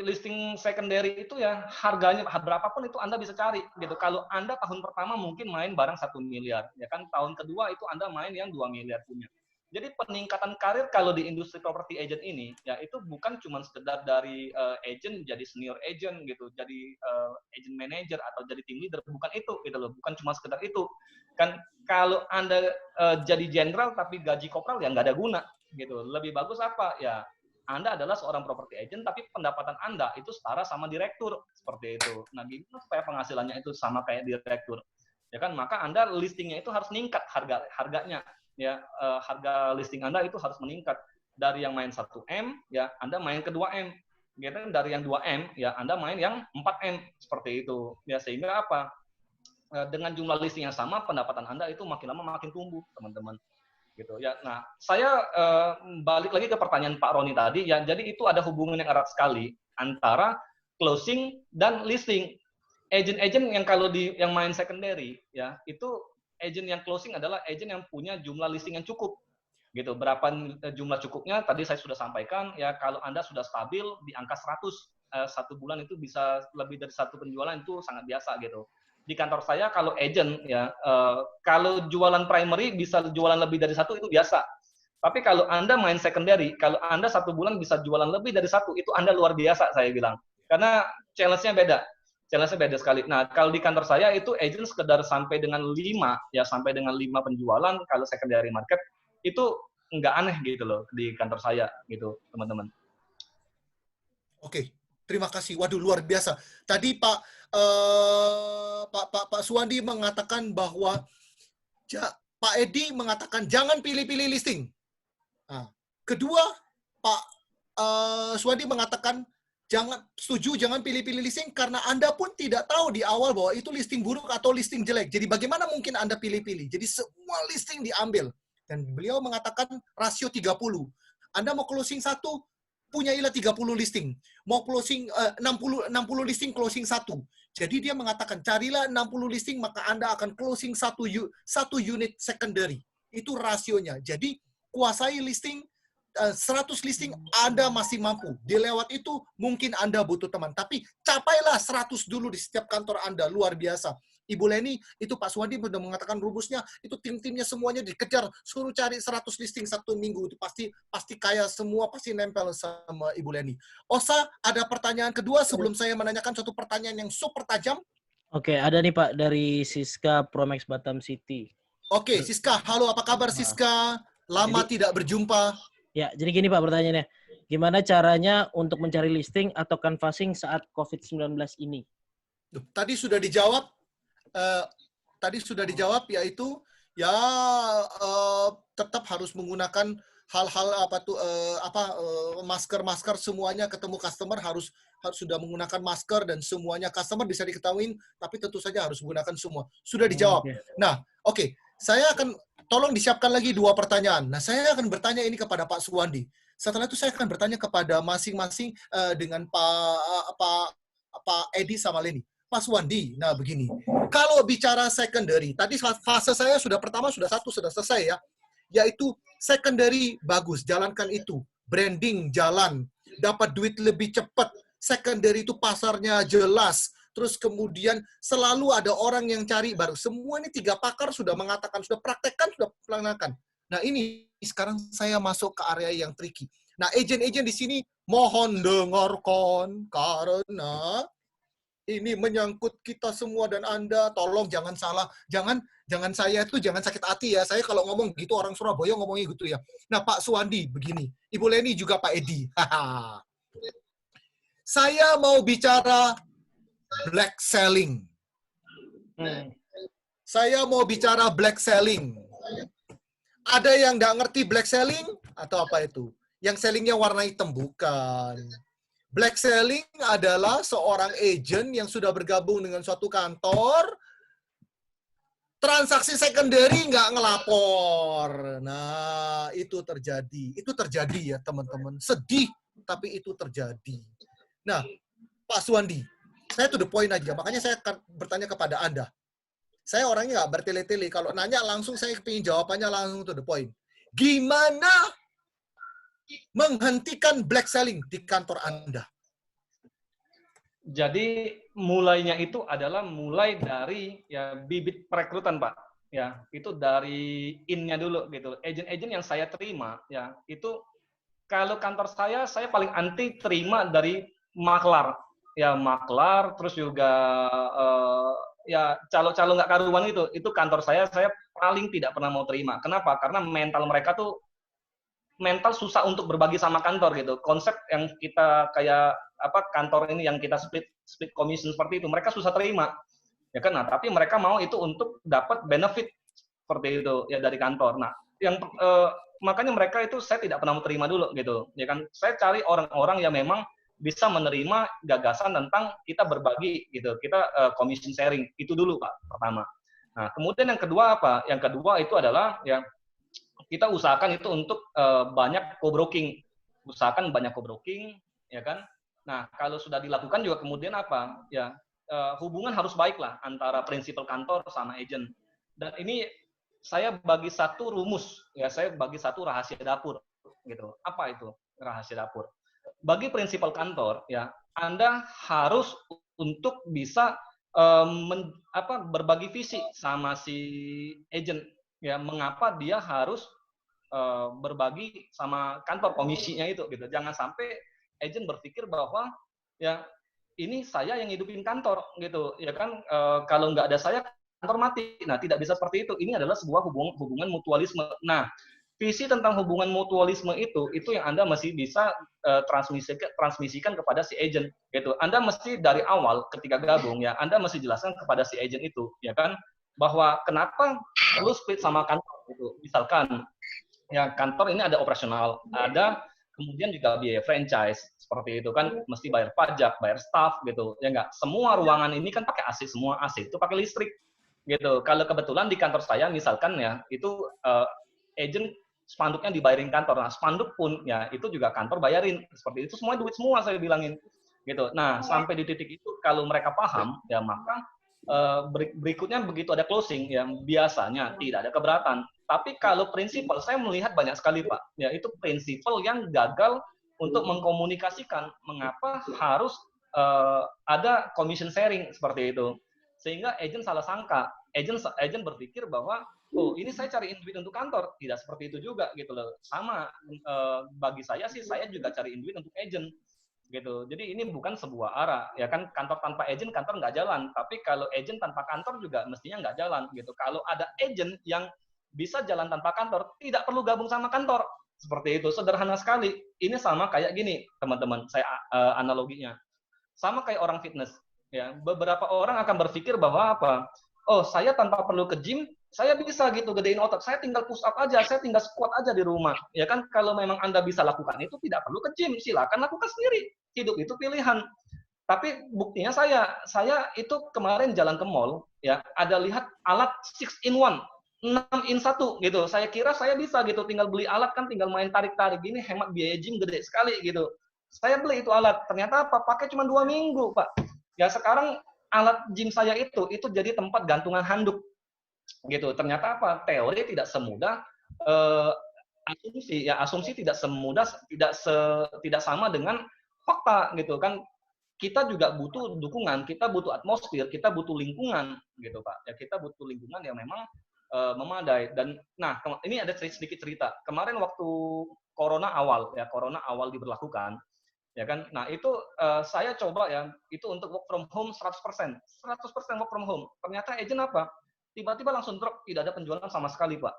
listing secondary itu ya harganya berapapun itu Anda bisa cari gitu. Kalau Anda tahun pertama mungkin main barang 1 miliar, ya kan tahun kedua itu Anda main yang 2 miliar punya. Jadi peningkatan karir kalau di industri property agent ini ya itu bukan cuma sekedar dari agent jadi senior agent gitu, jadi agent manager atau jadi team leader, bukan itu gitu loh, bukan cuma sekedar itu. Kan kalau Anda jadi jenderal tapi gaji kopral ya nggak ada guna gitu. Lebih bagus apa? Ya Anda adalah seorang property agent, tapi pendapatan Anda itu setara sama direktur, seperti itu. Nah, gimana supaya penghasilannya itu sama kayak direktur? Ya kan, maka Anda listingnya itu harus meningkat harganya. Ya, harga listing Anda itu harus meningkat. Dari yang main 1M, ya Anda main ke 2M. Gitu, dari yang 2M, ya Anda main yang 4M, seperti itu. Ya, sehingga apa? Dengan jumlah listing yang sama, pendapatan Anda itu makin lama makin tumbuh, teman-teman. Gitu ya. Nah, saya balik lagi ke pertanyaan Pak Roni tadi ya. Jadi itu ada hubungan yang erat sekali antara closing dan listing. Agent-agent yang kalau yang main secondary ya, itu agent yang closing adalah agent yang punya jumlah listing yang cukup. Gitu. Berapa jumlah cukupnya tadi saya sudah sampaikan ya, kalau Anda sudah stabil di angka 100 satu bulan itu bisa lebih dari satu penjualan itu sangat biasa gitu. Di kantor saya kalau agent ya kalau jualan primary bisa jualan lebih dari satu itu biasa. Tapi kalau Anda main secondary, kalau Anda satu bulan bisa jualan lebih dari satu itu Anda luar biasa saya bilang. Karena challenge-nya beda. Challenge-nya beda sekali. Nah, kalau di kantor saya itu agent sekedar sampai dengan 5 ya sampai dengan 5 penjualan kalau secondary market itu nggak aneh gitu loh di kantor saya gitu, teman-teman. Oke, terima kasih. Waduh, luar biasa. Tadi Pak Suwandi mengatakan bahwa Pak Edi mengatakan jangan pilih-pilih listing. Nah, kedua, Pak Suwandi mengatakan jangan pilih-pilih listing karena Anda pun tidak tahu di awal bahwa itu listing buruk atau listing jelek. Jadi bagaimana mungkin Anda pilih-pilih? Jadi semua listing diambil. Dan beliau mengatakan rasio 30. Anda mau closing 1, punyailah 30 listing. Mau closing 60 listing, closing 1. Jadi dia mengatakan carilah 60 listing maka Anda akan closing satu unit secondary. Itu rasionya. Jadi kuasai listing 100 listing Anda masih mampu. Di lewat itu mungkin Anda butuh teman. Tapi capailah 100 dulu di setiap kantor Anda. Luar biasa. Ibu Leni, itu Pak Suwandi sudah mengatakan rumusnya, itu tim-timnya semuanya dikejar, suruh cari 100 listing satu minggu, itu pasti kaya semua, pasti nempel sama Ibu Leni. Osa, ada pertanyaan kedua sebelum saya menanyakan satu pertanyaan yang super tajam? Oke, ada nih Pak dari Siska Promax Batam City. Oke, Siska, halo apa kabar Siska? Lama tidak berjumpa. Ya, jadi gini Pak pertanyaannya. Gimana caranya untuk mencari listing atau canvassing saat COVID-19 ini? Tadi sudah dijawab. Yaitu tetap harus menggunakan hal-hal masker semuanya, ketemu customer harus sudah menggunakan masker dan semuanya customer bisa diketahui, tapi tentu saja harus menggunakan semua. Sudah dijawab. Nah, oke. Saya akan tolong disiapkan lagi 2 pertanyaan. Nah, saya akan bertanya ini kepada Pak Suwandi. Setelah itu saya akan bertanya kepada masing-masing dengan Pak Edi sama Leni. Pak Suwandi, nah begini, kalau bicara secondary, tadi fase saya pertama sudah selesai ya, yaitu secondary bagus, jalankan itu, branding jalan, dapat duit lebih cepat, secondary itu pasarnya jelas, terus kemudian selalu ada orang yang cari baru, semua ini 3 pakar sudah mengatakan, sudah praktekkan, sudah pelanakan. Nah ini sekarang saya masuk ke area yang tricky. Nah agent-agent di sini mohon dengarkan karena ini menyangkut kita semua dan Anda, tolong jangan salah, jangan saya itu jangan sakit hati ya. Saya kalau ngomong gitu orang Surabaya ngomongnya gitu ya. Nah Pak Suwandi begini, Ibu Leni juga Pak Edi. Saya mau bicara black selling. Saya mau bicara black selling. Ada yang nggak ngerti black selling atau apa itu? Yang sellingnya warna hitam bukan. Black selling adalah seorang agent yang sudah bergabung dengan suatu kantor, transaksi secondary nggak ngelapor. Nah, itu terjadi. Itu terjadi ya, teman-teman. Sedih, tapi itu terjadi. Nah, Pak Suwandi, saya to the point aja. Makanya saya akan bertanya kepada Anda. Saya orangnya nggak bertele-tele. Kalau nanya langsung, saya ingin jawabannya langsung to the point. Gimana menghentikan black selling di kantor Anda? Jadi mulainya itu adalah mulai dari ya bibit perekrutan, Pak. Ya, itu dari in-nya dulu gitu. Agent-agent yang saya terima ya, itu kalau kantor saya paling anti terima dari maklar. Ya, maklar terus juga ya calo-calo nggak karuan itu kantor saya paling tidak pernah mau terima. Kenapa? Karena mental mereka tuh mental susah untuk berbagi sama kantor gitu. Konsep yang kita kayak apa kantor ini yang kita split commission seperti itu, mereka susah terima. Ya kan? Nah, tapi mereka mau itu untuk dapat benefit seperti itu ya dari kantor. Nah, yang makanya mereka itu saya tidak pernah mau terima dulu gitu. Ya kan? Saya cari orang-orang yang memang bisa menerima gagasan tentang kita berbagi gitu. Kita commission sharing. Itu dulu, Pak, pertama. Nah, kemudian yang kedua apa? Yang kedua itu adalah ya kita usahakan itu untuk banyak co-broking. Usahakan banyak co-broking, ya kan? Nah, kalau sudah dilakukan juga kemudian apa? Ya, hubungan harus baik lah antara prinsipal kantor sama agent. Dan ini saya bagi satu rumus, ya saya bagi satu rahasia dapur, gitu. Apa itu rahasia dapur? Bagi prinsipal kantor, ya Anda harus untuk bisa berbagi visi sama si agent. Ya, mengapa dia harus berbagi sama kantor komisinya itu gitu. Jangan sampai agent berpikir bahwa ya ini saya yang hidupin kantor gitu ya kan, kalau nggak ada saya kantor mati. Nah, tidak bisa seperti itu. Ini adalah sebuah hubungan mutualisme. Nah, visi tentang hubungan mutualisme itu yang Anda mesti bisa transmisikan kepada si agent gitu. Anda mesti dari awal ketika gabung ya Anda mesti jelaskan kepada si agent itu ya kan, bahwa kenapa perlu split sama kantor gitu. Misalkan ya kantor ini ada operasional, ada kemudian juga biaya franchise seperti itu kan, mesti bayar pajak, bayar staff gitu ya enggak. Semua ruangan ini kan pakai AC, semua AC itu pakai listrik gitu. Kalau kebetulan di kantor saya misalkan ya itu agent spanduknya dibayarin kantor. Nah, spanduk pun ya itu juga kantor bayarin. Seperti itu semua duit semua saya bilangin gitu. Nah, sampai di titik itu kalau mereka paham ya maka berikutnya begitu ada closing yang biasanya tidak ada keberatan. Tapi kalau prinsipal, saya melihat banyak sekali Pak, ya itu prinsipal yang gagal untuk mengkomunikasikan mengapa harus ada commission sharing seperti itu. Sehingga agent salah sangka, agent berpikir bahwa oh ini saya cariin duit untuk kantor, tidak seperti itu juga gitu loh. Sama bagi saya sih saya juga cariin duit untuk agent gitu. Jadi ini bukan sebuah arah ya kan, kantor tanpa agent kantor nggak jalan, tapi kalau agent tanpa kantor juga mestinya nggak jalan gitu. Kalau ada agent yang bisa jalan tanpa kantor, tidak perlu gabung sama kantor. Seperti itu, sederhana sekali. Ini sama kayak gini, teman-teman, saya analoginya. Sama kayak orang fitness. Ya, beberapa orang akan berpikir bahwa apa? Oh, saya tanpa perlu ke gym, saya bisa gitu gedein otot. Saya tinggal push up aja, saya tinggal squat aja di rumah. Ya kan, kalau memang Anda bisa lakukan itu, tidak perlu ke gym. Silakan lakukan sendiri. Hidup itu pilihan. Tapi buktinya saya itu kemarin jalan ke mall, ya ada lihat alat 6-in-1, 6-in-1 gitu. Saya kira saya bisa gitu, tinggal beli alat kan, tinggal main tarik-tarik gini, hemat biaya gym gede sekali gitu. Saya beli itu alat, ternyata apa? Pakai cuma 2 minggu, Pak. Ya sekarang alat gym saya itu jadi tempat gantungan handuk gitu. Ternyata apa? Teori tidak semudah asumsi. Ya asumsi tidak semudah, tidak sama dengan fakta gitu kan. Kita juga butuh dukungan, kita butuh atmosfer, kita butuh lingkungan gitu Pak. Ya kita butuh lingkungan yang memang memadai. Dan nah ini ada sedikit cerita. Kemarin waktu corona awal diberlakukan, ya kan. Nah itu saya coba ya itu untuk work from home 100% work from home. Ternyata agent apa? Tiba-tiba langsung drop, tidak ada penjualan sama sekali Pak.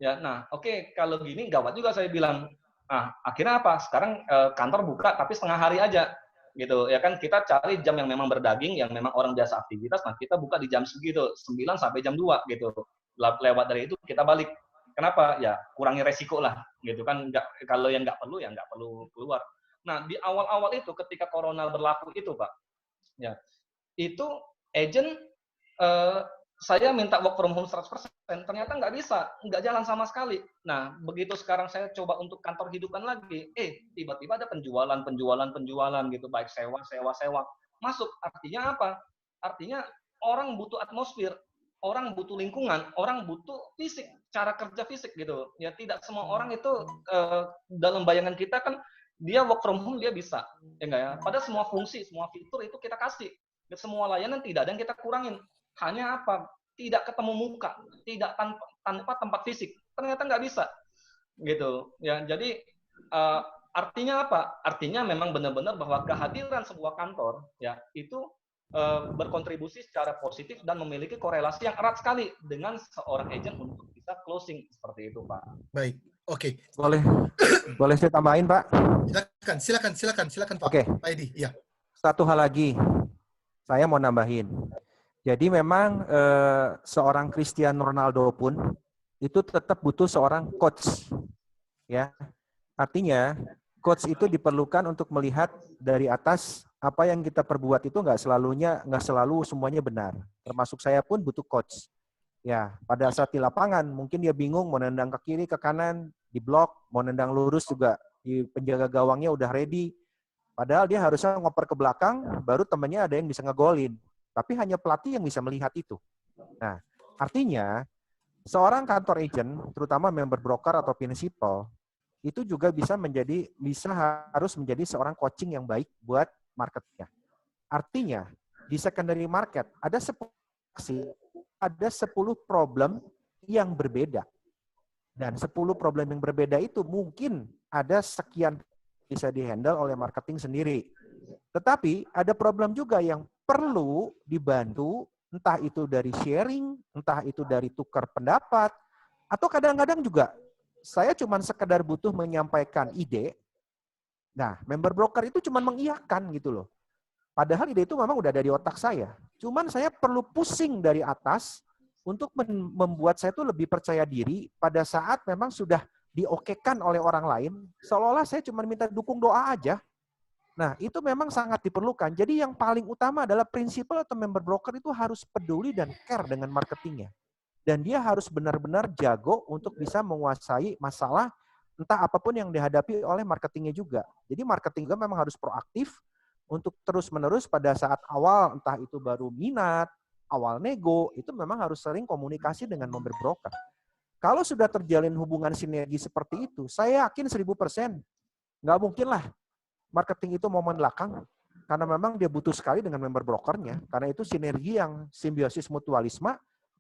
Ya, nah oke, kalau gini gawat juga saya bilang. Nah akhirnya apa? Sekarang kantor buka tapi setengah hari aja. Gitu ya kan, kita cari jam yang memang berdaging, yang memang orang biasa aktivitas. Nah kita buka di jam segitu 9 sampai jam 2 gitu. Lewat dari itu kita balik. Kenapa? Ya kurangi resiko lah gitu kan. Kalau yang nggak perlu ya nggak perlu keluar. Nah di awal-awal itu ketika corona berlaku itu Pak, ya itu agent saya minta work from home 100%, ternyata nggak bisa, nggak jalan sama sekali. Nah, begitu sekarang saya coba untuk kantor hidupan lagi, tiba-tiba ada penjualan gitu, baik sewa, masuk. Artinya apa? Artinya orang butuh atmosfer, orang butuh lingkungan, orang butuh fisik, cara kerja fisik gitu. Ya tidak semua orang itu dalam bayangan kita kan dia work from home dia bisa, ya enggak ya? Padahal semua fungsi, semua fitur itu kita kasih. Dan semua layanan tidak ada yang kita kurangin. Hanya apa? Tidak ketemu muka, tidak tanpa tempat fisik. Ternyata nggak bisa, gitu. Ya, jadi artinya apa? Artinya memang benar-benar bahwa kehadiran sebuah kantor, ya itu berkontribusi secara positif dan memiliki korelasi yang erat sekali dengan seorang agent untuk bisa closing seperti itu, Pak. Baik, oke. Boleh saya tambahin, Pak? Silakan, Pak. Oke. Pak Edi, ya. Satu hal lagi, saya mau nambahin. Jadi memang seorang Cristiano Ronaldo pun itu tetap butuh seorang coach, ya. Artinya coach itu diperlukan untuk melihat dari atas apa yang kita perbuat itu nggak selalu semuanya benar. Termasuk saya pun butuh coach. Ya, pada saat di lapangan mungkin dia bingung mau nendang ke kiri, ke kanan, di blok, mau nendang lurus juga di penjaga gawangnya udah ready. Padahal dia harusnya ngoper ke belakang, baru temannya ada yang bisa ngegolin. Tapi hanya pelatih yang bisa melihat itu. Nah, artinya seorang kantor agent, terutama member broker atau principal, itu juga harus menjadi seorang coaching yang baik buat marketnya. Artinya, di secondary market ada 10 problem yang berbeda. Dan 10 problem yang berbeda itu mungkin ada sekian bisa dihandle oleh marketing sendiri. Tetapi ada problem juga yang perlu dibantu, entah itu dari sharing, entah itu dari tukar pendapat, atau kadang-kadang juga saya cuma sekedar butuh menyampaikan ide. Nah, member broker itu cuma mengiyakan gitu loh. Padahal ide itu memang udah ada di otak saya. Cuman saya perlu pusing dari atas untuk membuat saya tuh lebih percaya diri pada saat memang sudah diokekan oleh orang lain. Seolah-olah saya cuma minta dukung doa aja. Nah, itu memang sangat diperlukan. Jadi yang paling utama adalah prinsipal atau member broker itu harus peduli dan care dengan marketingnya. Dan dia harus benar-benar jago untuk bisa menguasai masalah entah apapun yang dihadapi oleh marketingnya juga. Jadi marketing juga memang harus proaktif untuk terus-menerus pada saat awal, entah itu baru minat, awal nego, itu memang harus sering komunikasi dengan member broker. Kalau sudah terjalin hubungan sinergi seperti itu, saya yakin 1000%. Nggak mungkin lah marketing itu momen belakang, karena memang dia butuh sekali dengan member brokernya, karena itu sinergi yang simbiosis mutualisme,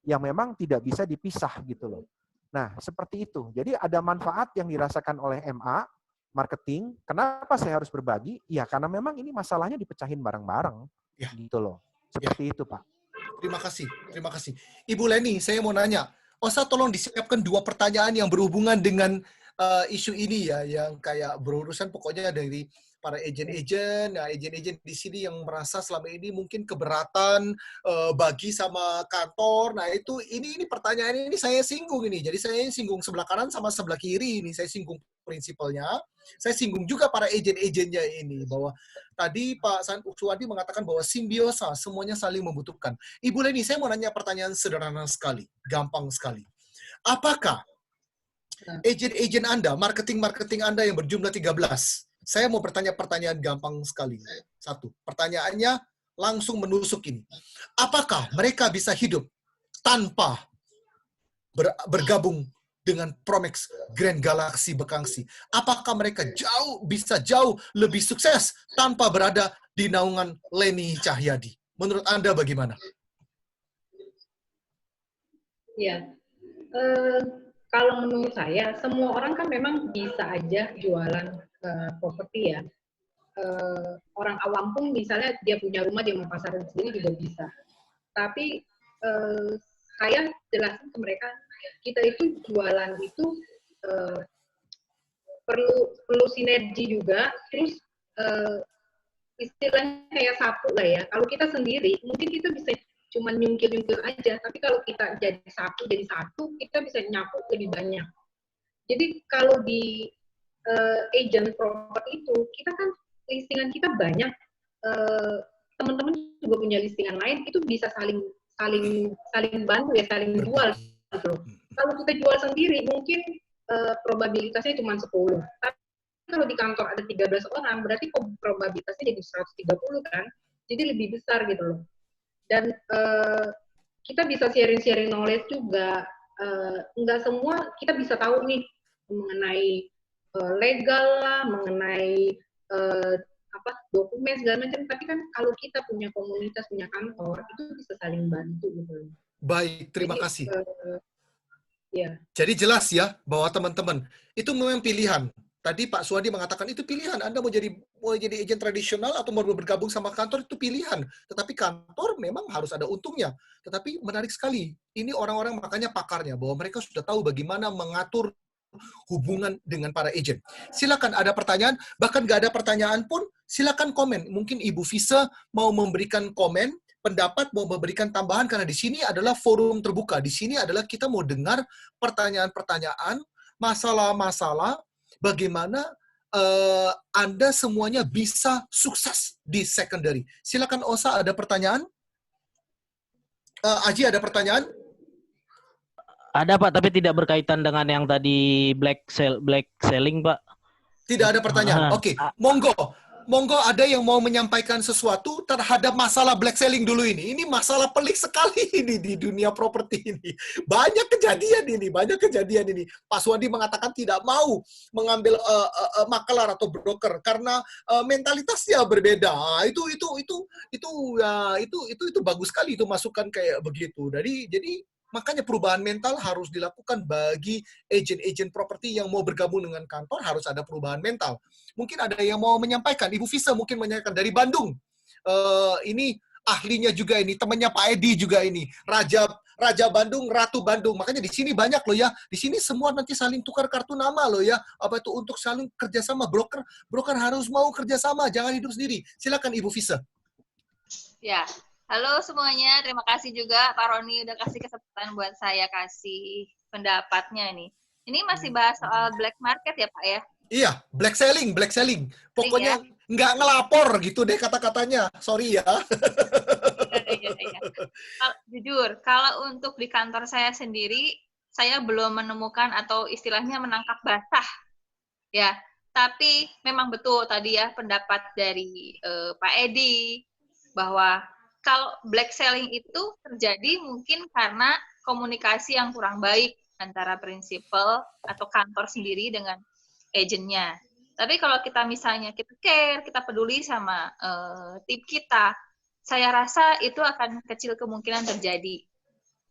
yang memang tidak bisa dipisah gitu loh. Nah, seperti itu. Jadi ada manfaat yang dirasakan oleh MA, marketing. Kenapa saya harus berbagi? Ya, karena memang ini masalahnya dipecahin bareng-bareng. Ya. Gitu loh. Seperti itu, Pak. Terima kasih. Ibu Leni, saya mau nanya. Osa tolong disiapkan 2 pertanyaan yang berhubungan dengan isu ini ya, yang kayak berurusan pokoknya dari para agent-agent, nah agent-agent di sini yang merasa selama ini mungkin keberatan bagi sama kantor. Nah itu ini pertanyaan ini saya singgung ini. Jadi saya singgung sebelah kanan sama sebelah kiri ini. Saya singgung prinsipalnya. Saya singgung juga para agent-agentnya ini bahwa tadi Pak Suwandi mengatakan bahwa simbiosa semuanya saling membutuhkan. Ibu Leni, saya mau nanya pertanyaan sederhana sekali, gampang sekali. Apakah agent-agent Anda, marketing Anda yang berjumlah 13, saya mau bertanya pertanyaan gampang sekali. 1. Pertanyaannya langsung menusuk ini. Apakah mereka bisa hidup tanpa bergabung dengan Promex Grand Galaxy Bekangsi? Apakah mereka bisa jauh lebih sukses tanpa berada di naungan Leni Cahyadi? Menurut Anda bagaimana? Ya, kalau menurut saya, semua orang kan memang bisa aja jualan properti ya. Orang awam pun misalnya dia punya rumah, dia mau pasarin sendiri juga bisa. Tapi saya jelasin ke mereka, kita itu jualan itu perlu sinergi juga, terus istilahnya kayak sapu lah ya. Kalau kita sendiri, mungkin kita bisa cuma nyungkil-nyungkil aja, tapi kalau kita jadi satu, kita bisa nyapu lebih banyak. Jadi kalau di agent property itu, kita kan listingan kita banyak, teman-teman juga punya listingan lain, itu bisa saling bantu ya, saling jual gitu. Kalau kita jual sendiri, mungkin probabilitasnya cuma 10. Tapi kalau di kantor ada 13 orang, berarti probabilitasnya jadi 130 kan, jadi lebih besar gitu loh. Dan kita bisa sharing-sharing knowledge juga. Nggak semua kita bisa tahu nih mengenai legal lah, mengenai dokumen segala macam. Tapi kan kalau kita punya komunitas, punya kantor, itu bisa saling bantu gitu. Baik, terima Jadi, kasih. Ya. Jadi jelas ya bahwa teman-teman itu memang pilihan. Tadi Pak Suwandi mengatakan itu pilihan. Anda mau jadi agen tradisional atau mau bergabung sama kantor itu pilihan. Tetapi kantor memang harus ada untungnya. Tetapi menarik sekali. Ini orang-orang makanya pakarnya bahwa mereka sudah tahu bagaimana mengatur hubungan dengan para agent. Silakan ada pertanyaan, bahkan nggak ada pertanyaan pun silakan komen. Mungkin Ibu Visa mau memberikan komen, pendapat, mau memberikan tambahan karena di sini adalah forum terbuka. Di sini adalah kita mau dengar pertanyaan-pertanyaan, masalah-masalah bagaimana Anda semuanya bisa sukses di secondary. Silakan Osa, ada pertanyaan? Aji, ada pertanyaan? Ada Pak, tapi tidak berkaitan dengan yang tadi black selling Pak. Tidak ada pertanyaan. Oke, monggo. Monggo ada yang mau menyampaikan sesuatu terhadap masalah black selling dulu ini. Ini masalah pelik sekali ini di dunia properti ini. Banyak kejadian ini. Pak Suwandi mengatakan tidak mau mengambil makelar atau broker karena mentalitasnya berbeda. Itu bagus sekali itu masukan kayak begitu. Jadi makanya perubahan mental harus dilakukan bagi agen-agen properti yang mau bergabung dengan kantor, harus ada perubahan mental. Mungkin ada yang mau menyampaikan, Ibu Visa mungkin menyampaikan dari Bandung. Ini ahlinya juga ini, temannya Pak Edi juga ini, Raja Bandung, Ratu Bandung. Makanya di sini banyak loh ya. Di sini semua nanti saling tukar kartu nama loh ya. Apa itu untuk saling kerjasama, broker harus mau kerjasama, jangan hidup sendiri. Silakan Ibu Visa. Ya. Halo semuanya, terima kasih juga Pak Roni udah kasih kesempatan buat saya kasih pendapatnya nih. Ini masih bahas soal black market ya Pak ya? Iya, black selling. Pokoknya nggak ngelapor gitu deh kata-katanya. Sorry ya. Iya. Jujur, kalau untuk di kantor saya sendiri, saya belum menemukan atau istilahnya menangkap basah. Ya, tapi memang betul tadi ya pendapat dari Pak Edi bahwa kalau black selling itu terjadi mungkin karena komunikasi yang kurang baik antara prinsipal atau kantor sendiri dengan agennya. Tapi kalau kita misalnya kita care, kita peduli sama tim kita, saya rasa itu akan kecil kemungkinan terjadi.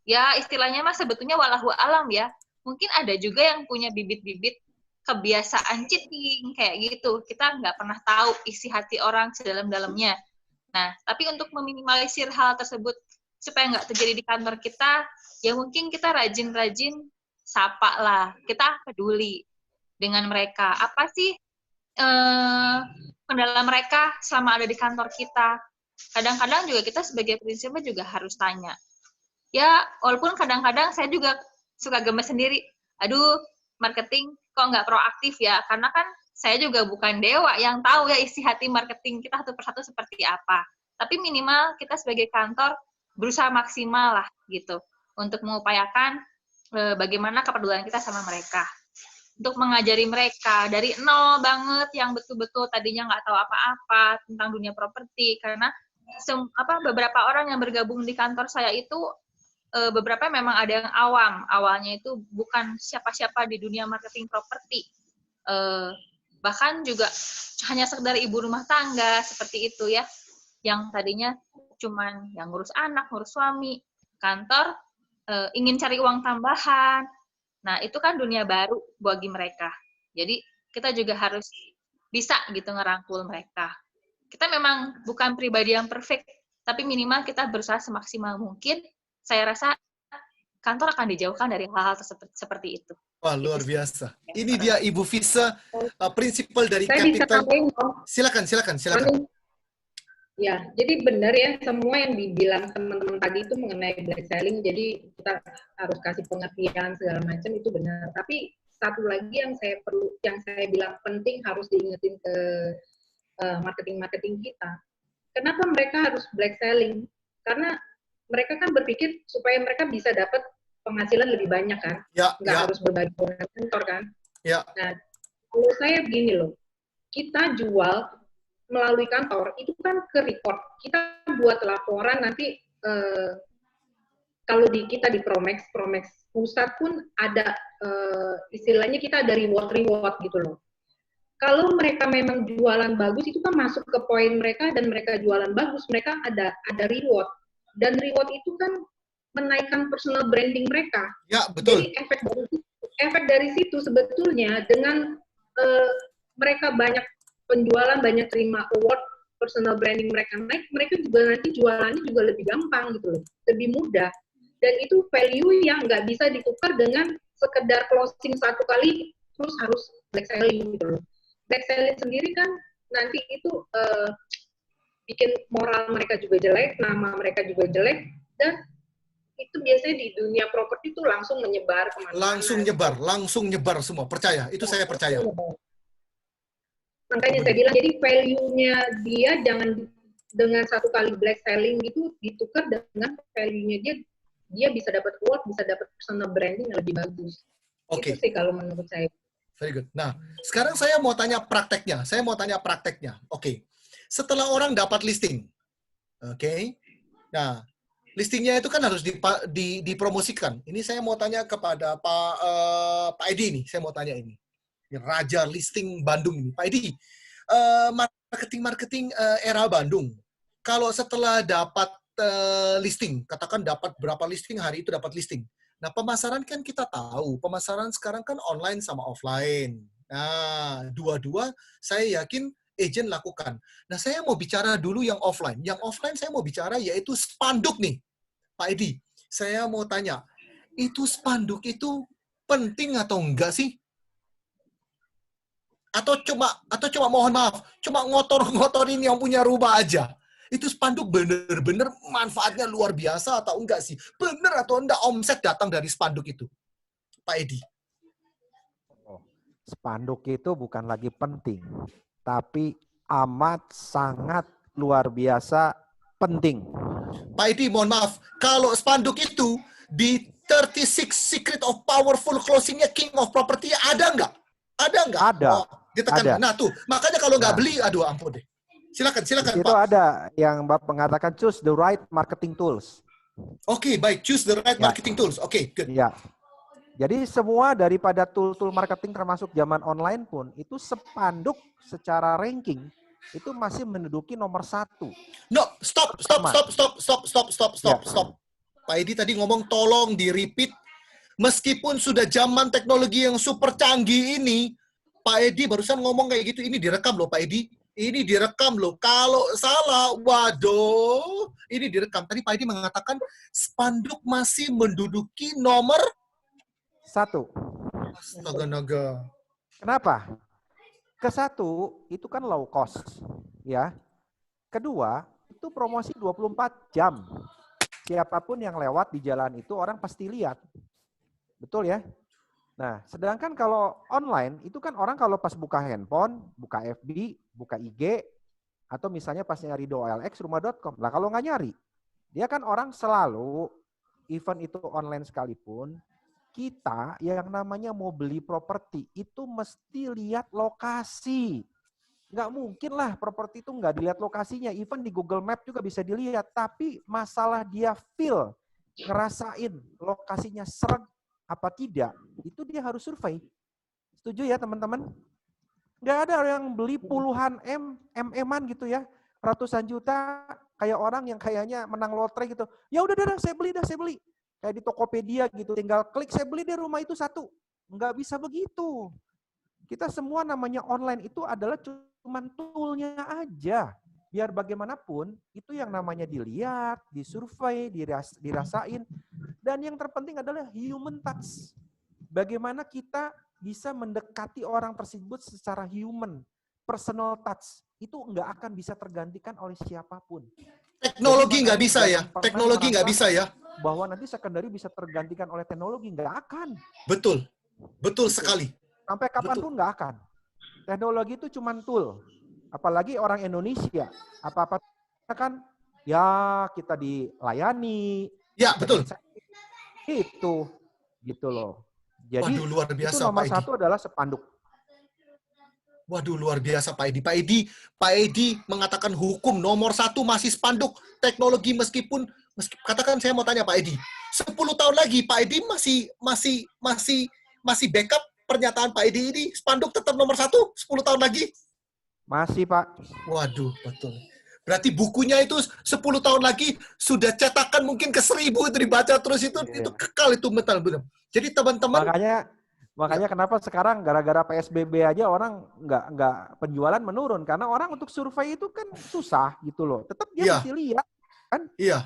Ya istilahnya mah sebetulnya walahu alam ya. Mungkin ada juga yang punya bibit-bibit kebiasaan cheating kayak gitu. Kita nggak pernah tahu isi hati orang sedalam-dalamnya. Nah, tapi untuk meminimalisir hal tersebut supaya nggak terjadi di kantor kita, ya mungkin kita rajin-rajin sapa lah. Kita peduli dengan mereka. Apa sih kendala mereka selama ada di kantor kita? Kadang-kadang juga kita sebagai prinsipal juga harus tanya. Ya, walaupun kadang-kadang saya juga suka gemes sendiri. Aduh, marketing kok nggak proaktif ya? Karena kan saya juga bukan dewa yang tahu ya isi hati marketing kita satu persatu seperti apa. Tapi minimal kita sebagai kantor berusaha maksimal lah gitu untuk mengupayakan bagaimana kepedulian kita sama mereka. Untuk mengajari mereka dari nol banget yang betul-betul tadinya nggak tahu apa-apa tentang dunia properti. Karena beberapa orang yang bergabung di kantor saya itu beberapa memang ada yang awam. Awalnya itu bukan siapa-siapa di dunia marketing properti. Bahkan juga hanya sekedar ibu rumah tangga seperti itu ya, yang tadinya cuman yang ngurus anak, ngurus suami, kantor ingin cari uang tambahan. Nah itu kan dunia baru bagi mereka. Jadi kita juga harus bisa gitu ngerangkul mereka. Kita memang bukan pribadi yang perfect, tapi minimal kita berusaha semaksimal mungkin. Saya rasa kantor akan dijauhkan dari hal-hal seperti itu. Wah, luar biasa. Ini dia Ibu Visa, prinsipal dari Saya Capital. Silakan. Ya, jadi benar ya semua yang dibilang teman-teman tadi itu mengenai black selling. Jadi kita harus kasih pengertian segala macam itu benar. Tapi satu lagi yang saya bilang penting harus diingetin ke marketing kita. Kenapa mereka harus black selling? Karena mereka kan berpikir supaya mereka bisa dapat penghasilan lebih banyak kan, nggak harus berbagi dengan kantor kan. Ya. Nah, kalau saya begini loh, kita jual melalui kantor itu kan ke record, kita buat laporan nanti kalau kita di Promex pusat pun ada istilahnya kita ada reward gitu loh. Kalau mereka memang jualan bagus itu kan masuk ke poin mereka dan mereka jualan bagus, mereka ada reward. Dan reward itu kan menaikkan personal branding mereka. Ya, betul. Jadi efek dari situ sebetulnya dengan mereka banyak penjualan, banyak terima award, personal branding mereka naik, mereka juga nanti jualannya juga lebih gampang gitu loh, lebih mudah. Dan itu value yang nggak bisa ditukar dengan sekedar closing satu kali terus harus black selling gitu loh. Black selling sendiri kan nanti itu bikin moral mereka juga jelek, nama mereka juga jelek, dan itu biasanya di dunia properti itu langsung menyebar kemana-mana. Langsung nyebar semua, percaya. Itu saya percaya. Makanya saya bilang, jadi value-nya dia jangan dengan satu kali black selling gitu ditukar dengan value-nya dia bisa dapat award, bisa dapat personal branding yang lebih bagus. Oke. Itu sih kalau menurut saya. Very good. Nah, sekarang saya mau tanya prakteknya. Oke. Setelah orang dapat listing, oke. Nah, listingnya itu kan harus dipromosikan. Ini saya mau tanya kepada Pak Edi nih. Saya mau tanya ini. Raja listing Bandung ini. Pak Edi, marketing era Bandung. Kalau setelah dapat listing, katakan dapat berapa listing, hari itu dapat listing. Nah, pemasaran kan kita tahu, pemasaran sekarang kan online sama offline. Nah, dua-dua saya yakin agent lakukan. Nah, saya mau bicara dulu yang offline. Yang offline saya mau bicara yaitu spanduk nih. Pak Edi, saya mau tanya, itu spanduk itu penting atau enggak sih? Atau cuma mohon maaf, cuma ngotor-ngotorin yang punya rumah aja? Itu spanduk bener-bener manfaatnya luar biasa atau enggak sih? Bener atau enggak omset datang dari spanduk itu? Pak Edi. Spanduk itu bukan lagi penting, tapi amat sangat luar biasa penting. Pak Edi, mohon maaf, kalau spanduk itu di 36 Secret of Powerful Closing-nya King of Property ada enggak? Ada enggak? Ada. Oh, ditekan. Ada. Nah tuh, makanya kalau nggak beli, aduh ampun deh. Silakan Itu Pak. ada yang Bapak mengatakan choose the right marketing tools. Oke, baik. Choose the right marketing tools. Oke, good. Ya. Jadi semua daripada tool-tool marketing termasuk zaman online pun, itu spanduk secara ranking itu masih menduduki nomor 1. No, stop. Pak Edi tadi ngomong tolong di-repeat. Meskipun sudah zaman teknologi yang super canggih ini, Pak Edi barusan ngomong kayak gitu, ini direkam loh Pak Edi. Ini direkam loh. Kalau salah, waduh, ini direkam. Tadi Pak Edi mengatakan spanduk masih menduduki nomor 1. Astaga naga. Kenapa? Ke-1 itu kan low cost, ya. Kedua, itu promosi 24 jam. Siapapun yang lewat di jalan itu orang pasti lihat. Betul ya? Nah, sedangkan kalau online, itu kan orang kalau pas buka handphone, buka FB, buka IG, atau misalnya pas nyari di OLX, rumah.com. Lah kalau nggak nyari, dia kan orang selalu, event itu online sekalipun, kita yang namanya mau beli properti, itu mesti lihat lokasi. Nggak mungkin lah properti itu nggak dilihat lokasinya. Even di Google Map juga bisa dilihat. Tapi masalah dia feel, ngerasain lokasinya serem apa tidak, itu dia harus survei. Setuju ya teman-teman? Nggak ada yang beli puluhan M-an gitu ya, ratusan juta, kayak orang yang kayaknya menang lotre gitu. Ya udah saya beli. Kayak di Tokopedia gitu, tinggal klik saya beli deh rumah itu 1. Nggak bisa begitu. Kita semua namanya online itu adalah cuma toolnya aja. Biar bagaimanapun, itu yang namanya dilihat, disurvei, dirasain. Dan yang terpenting adalah human touch. Bagaimana kita bisa mendekati orang tersebut secara human, personal touch. Itu nggak akan bisa tergantikan oleh siapapun. Teknologi nggak bisa ya? Teknologi nggak bisa ya? Bahwa nanti secondary bisa tergantikan oleh teknologi, nggak akan. Betul. Betul sekali. Sampai kapanpun nggak akan. Teknologi itu cuma tool. Apalagi orang Indonesia. Apa-apa kan ya kita dilayani. Ya, betul. Itu. Gitu loh. Jadi waduh, luar biasa, itu nomor Pak Edi. 1 adalah spanduk. Waduh, luar biasa Pak Edi. Pak Edi mengatakan hukum nomor 1 masih spanduk. Teknologi meskipun katakan saya mau tanya Pak Edi. 10 tahun lagi Pak Edi masih backup pernyataan Pak Edi ini spanduk tetap nomor 1 10 tahun lagi? Masih, Pak. Waduh, betul. Berarti bukunya itu 10 tahun lagi sudah cetakan mungkin ke 1000 itu dibaca terus itu kekal itu metal benar. Jadi teman-teman Makanya kenapa sekarang gara-gara PSBB aja orang nggak penjualan menurun karena orang untuk survei itu kan susah gitu loh. Tetap dia mesti lihat kan. Iya.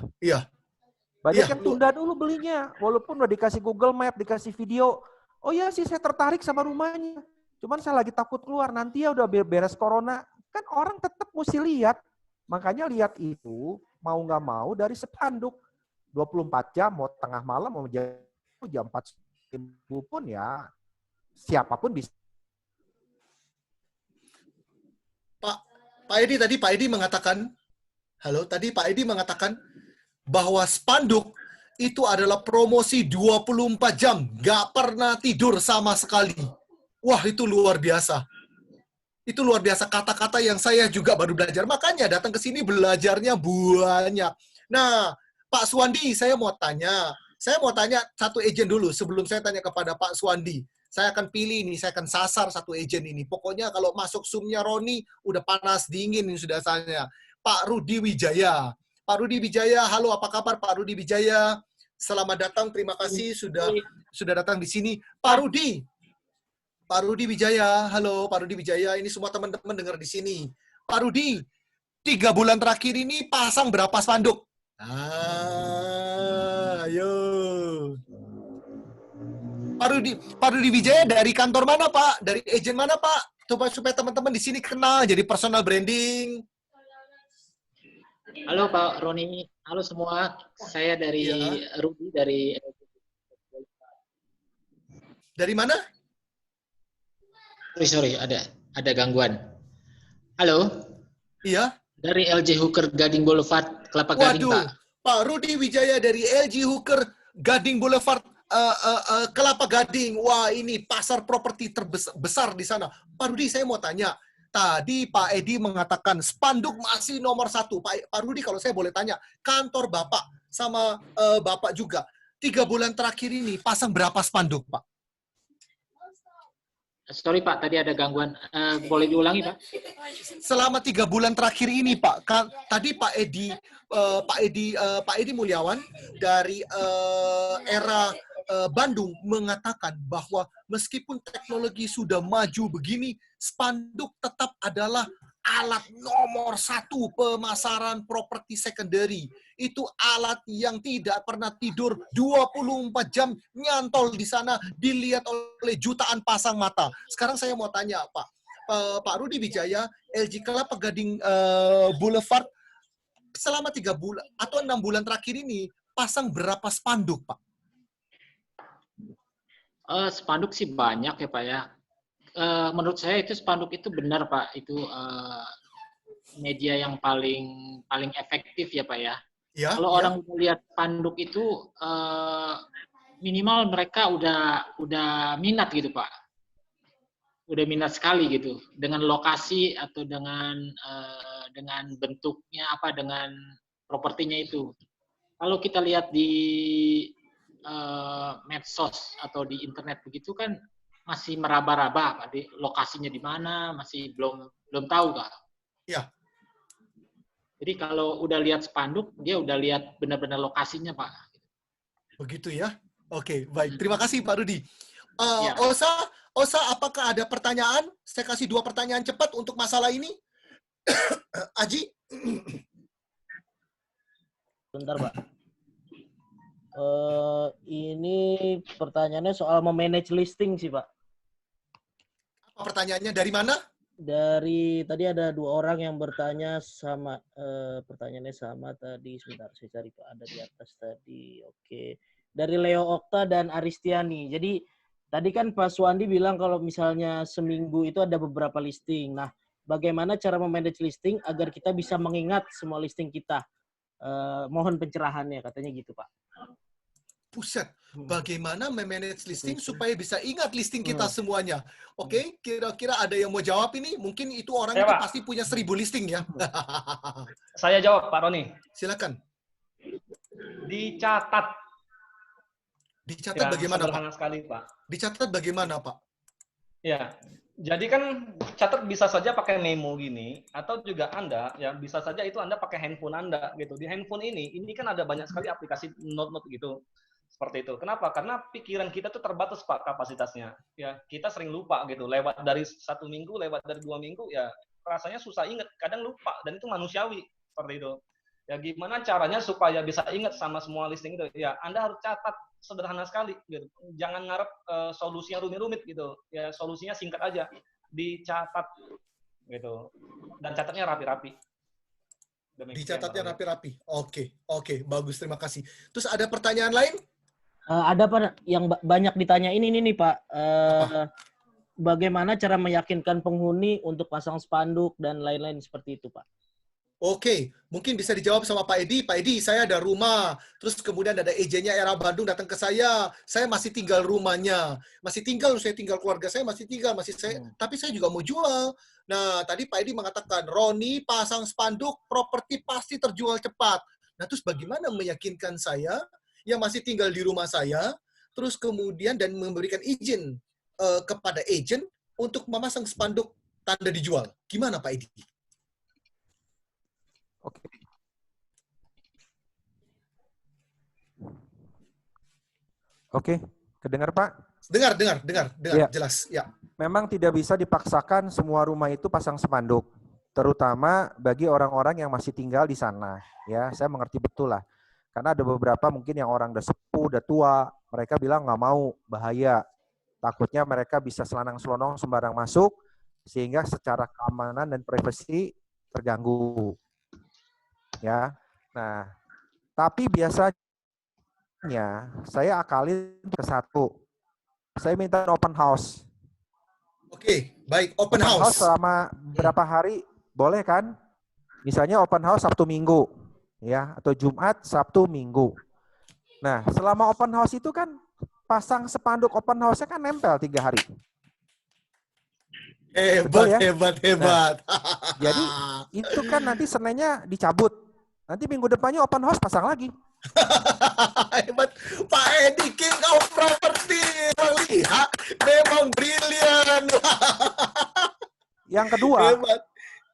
Banyak yang tunda dulu belinya walaupun udah dikasih Google Map, dikasih video. Oh iya sih saya tertarik sama rumahnya. Cuman saya lagi takut keluar nanti ya udah beres corona. Kan orang tetap mesti lihat. Makanya lihat itu mau nggak mau dari spanduk 24 jam mau tengah malam mau jam 4 pun ya siapapun bisa. Pak Edi mengatakan bahwa spanduk itu adalah promosi 24 jam, nggak pernah tidur sama sekali. Wah, itu luar biasa. Itu luar biasa kata-kata yang saya juga baru belajar. Makanya datang ke sini belajarnya banyak. Nah, Pak Suwandi, saya mau tanya satu agent dulu sebelum saya tanya kepada Pak Suwandi. Saya akan pilih nih, saya akan sasar satu agent ini. Pokoknya kalau masuk Zoom-nya Roni, udah panas, dingin ini sudah saya. Pak Rudi Wijaya. Pak Rudi Wijaya, halo apa kabar Pak Rudi Wijaya? Selamat datang, terima kasih sudah datang di sini. Pak Rudi Wijaya, halo Pak Rudi Wijaya, ini semua teman-teman dengar di sini. Pak Rudi, 3 bulan terakhir ini pasang berapa spanduk? Ayo. Pak Rudi Wijaya dari kantor mana Pak? Dari agen mana Pak? Supaya teman-teman di sini kenal, jadi personal branding. Halo Pak Roni, halo semua. Saya dari Rudi dari. Dari mana? Sorry, ada gangguan. Halo. Iya. Dari LJ Hooker Gading Boulevard, Kelapa Gading, Pak. Pak Rudi Wijaya dari LJ Hooker Gading Boulevard, Kelapa Gading. Wah, ini pasar properti terbesar di sana. Pak Rudi, saya mau tanya. Tadi Pak Edi mengatakan spanduk masih nomor 1. Pak Rudi, kalau saya boleh tanya, kantor Bapak sama Bapak juga, 3 bulan terakhir ini pasang berapa spanduk, Pak? Sorry Pak, tadi ada gangguan. Boleh diulangi Pak? Selama 3 bulan terakhir ini Pak, tadi Pak Edi Mulyawan dari era Bandung mengatakan bahwa meskipun teknologi sudah maju begini, spanduk tetap adalah alat nomor 1 pemasaran properti secondary. Itu alat yang tidak pernah tidur 24 jam nyantol di sana, dilihat oleh jutaan pasang mata. Sekarang saya mau tanya Pak Rudi Wijaya, LJ Kelapa Gading Boulevard, selama 3 bulan atau 6 bulan terakhir ini pasang berapa spanduk Pak? Spanduk sih banyak ya Pak ya. Menurut saya itu spanduk itu benar Pak, itu media yang paling efektif ya Pak ya. Kalau orang melihat spanduk itu minimal mereka udah minat gitu Pak, udah minat sekali gitu dengan lokasi atau dengan bentuknya apa, dengan propertinya itu. Kalau kita lihat di medsos atau di internet begitu kan masih meraba-raba Pak, di lokasinya di mana masih belum tahu Kak. Iya. Jadi kalau udah lihat spanduk, dia udah lihat benar-benar lokasinya Pak. Begitu ya? Oke, baik. Terima kasih Pak Rudi. Ya. Osa, apakah ada pertanyaan? Saya kasih 2 pertanyaan cepat untuk masalah ini. Aji? Bentar Pak. Ini pertanyaannya soal memanage listing sih Pak. Apa pertanyaannya? Dari mana? Dari tadi ada 2 orang yang bertanya sama pertanyaannya sama tadi. Sebentar saya cari Pak, ada di atas tadi. Oke. Dari Leo Okta dan Aristiani. Jadi tadi kan Pak Suwandi bilang kalau misalnya seminggu itu ada beberapa listing. Nah, bagaimana cara memanage listing agar kita bisa mengingat semua listing kita? Mohon pencerahannya, katanya gitu Pak. Buset, bagaimana memanage listing supaya bisa ingat listing kita semuanya? Oke, kira-kira ada yang mau jawab ini? Mungkin itu orang itu pasti punya 1000 listing ya. Saya jawab, Pak Roni. Silakan. Dicatat. Dicatat Ya, bagaimana, Pak? sederhana sekali, Pak. Dicatat bagaimana, Pak? Ya, jadi kan catat bisa saja pakai memo gini, atau juga Anda, ya bisa saja itu Anda pakai handphone Anda gitu. Di handphone ini kan ada banyak sekali aplikasi note-note gitu. Seperti itu. Kenapa? Karena pikiran kita tuh terbatas, Pak, kapasitasnya. Ya, kita sering lupa gitu. Lewat dari 1 minggu, lewat dari 2 minggu, ya rasanya susah ingat. Kadang lupa, dan itu manusiawi. Seperti itu. Ya, gimana caranya supaya bisa ingat sama semua listing itu? Ya, Anda harus catat, sederhana sekali gitu. Jangan ngarep solusinya rumit-rumit gitu. Ya, solusinya singkat aja. Dicatat gitu. Dan catatnya rapi-rapi. Dicatatnya rapi-rapi. Oke, bagus, terima kasih. Terus ada pertanyaan lain? Ada Pak yang banyak ditanyain ini nih Pak. Bagaimana cara meyakinkan penghuni untuk pasang spanduk dan lain-lain seperti itu Pak? Oke, mungkin bisa dijawab sama Pak Edi. Pak Edi, saya ada rumah. Terus kemudian ada ejennya Era Bandung datang ke saya. Saya masih tinggal rumahnya. Saya tinggal keluarga saya masih tinggal, tapi saya juga mau jual. Nah, tadi Pak Edi mengatakan, Roni pasang spanduk, properti pasti terjual cepat. Nah, terus bagaimana meyakinkan saya yang masih tinggal di rumah saya, terus kemudian dan memberikan izin kepada ejen untuk memasang spanduk tanda dijual. Gimana Pak Edi? Oke. Oke, kedengar Pak? Dengar, ya. Jelas. Ya. Memang tidak bisa dipaksakan semua rumah itu pasang spanduk, terutama bagi orang-orang yang masih tinggal di sana. Ya, saya mengerti betul lah. Karena ada beberapa mungkin yang orang udah sepuh, udah tua, mereka bilang nggak mau, bahaya. Takutnya mereka bisa selanang-selonong sembarang masuk, sehingga secara keamanan dan privasi terganggu. Ya, nah, tapi biasanya saya akalin ke satu. Saya minta open house. Oke, baik. Open house selama berapa hari boleh kan? Misalnya open house Sabtu Minggu, ya, atau Jumat, Sabtu, Minggu. Nah, selama open house itu kan pasang spanduk open house-nya kan nempel 3 hari. Hebat, ya? Hebat. Nah, jadi itu kan nanti Seninnya dicabut. Nanti minggu depannya open house pasang lagi. Hebat. Pak Edi, King of Property. Lihat, memang brilian.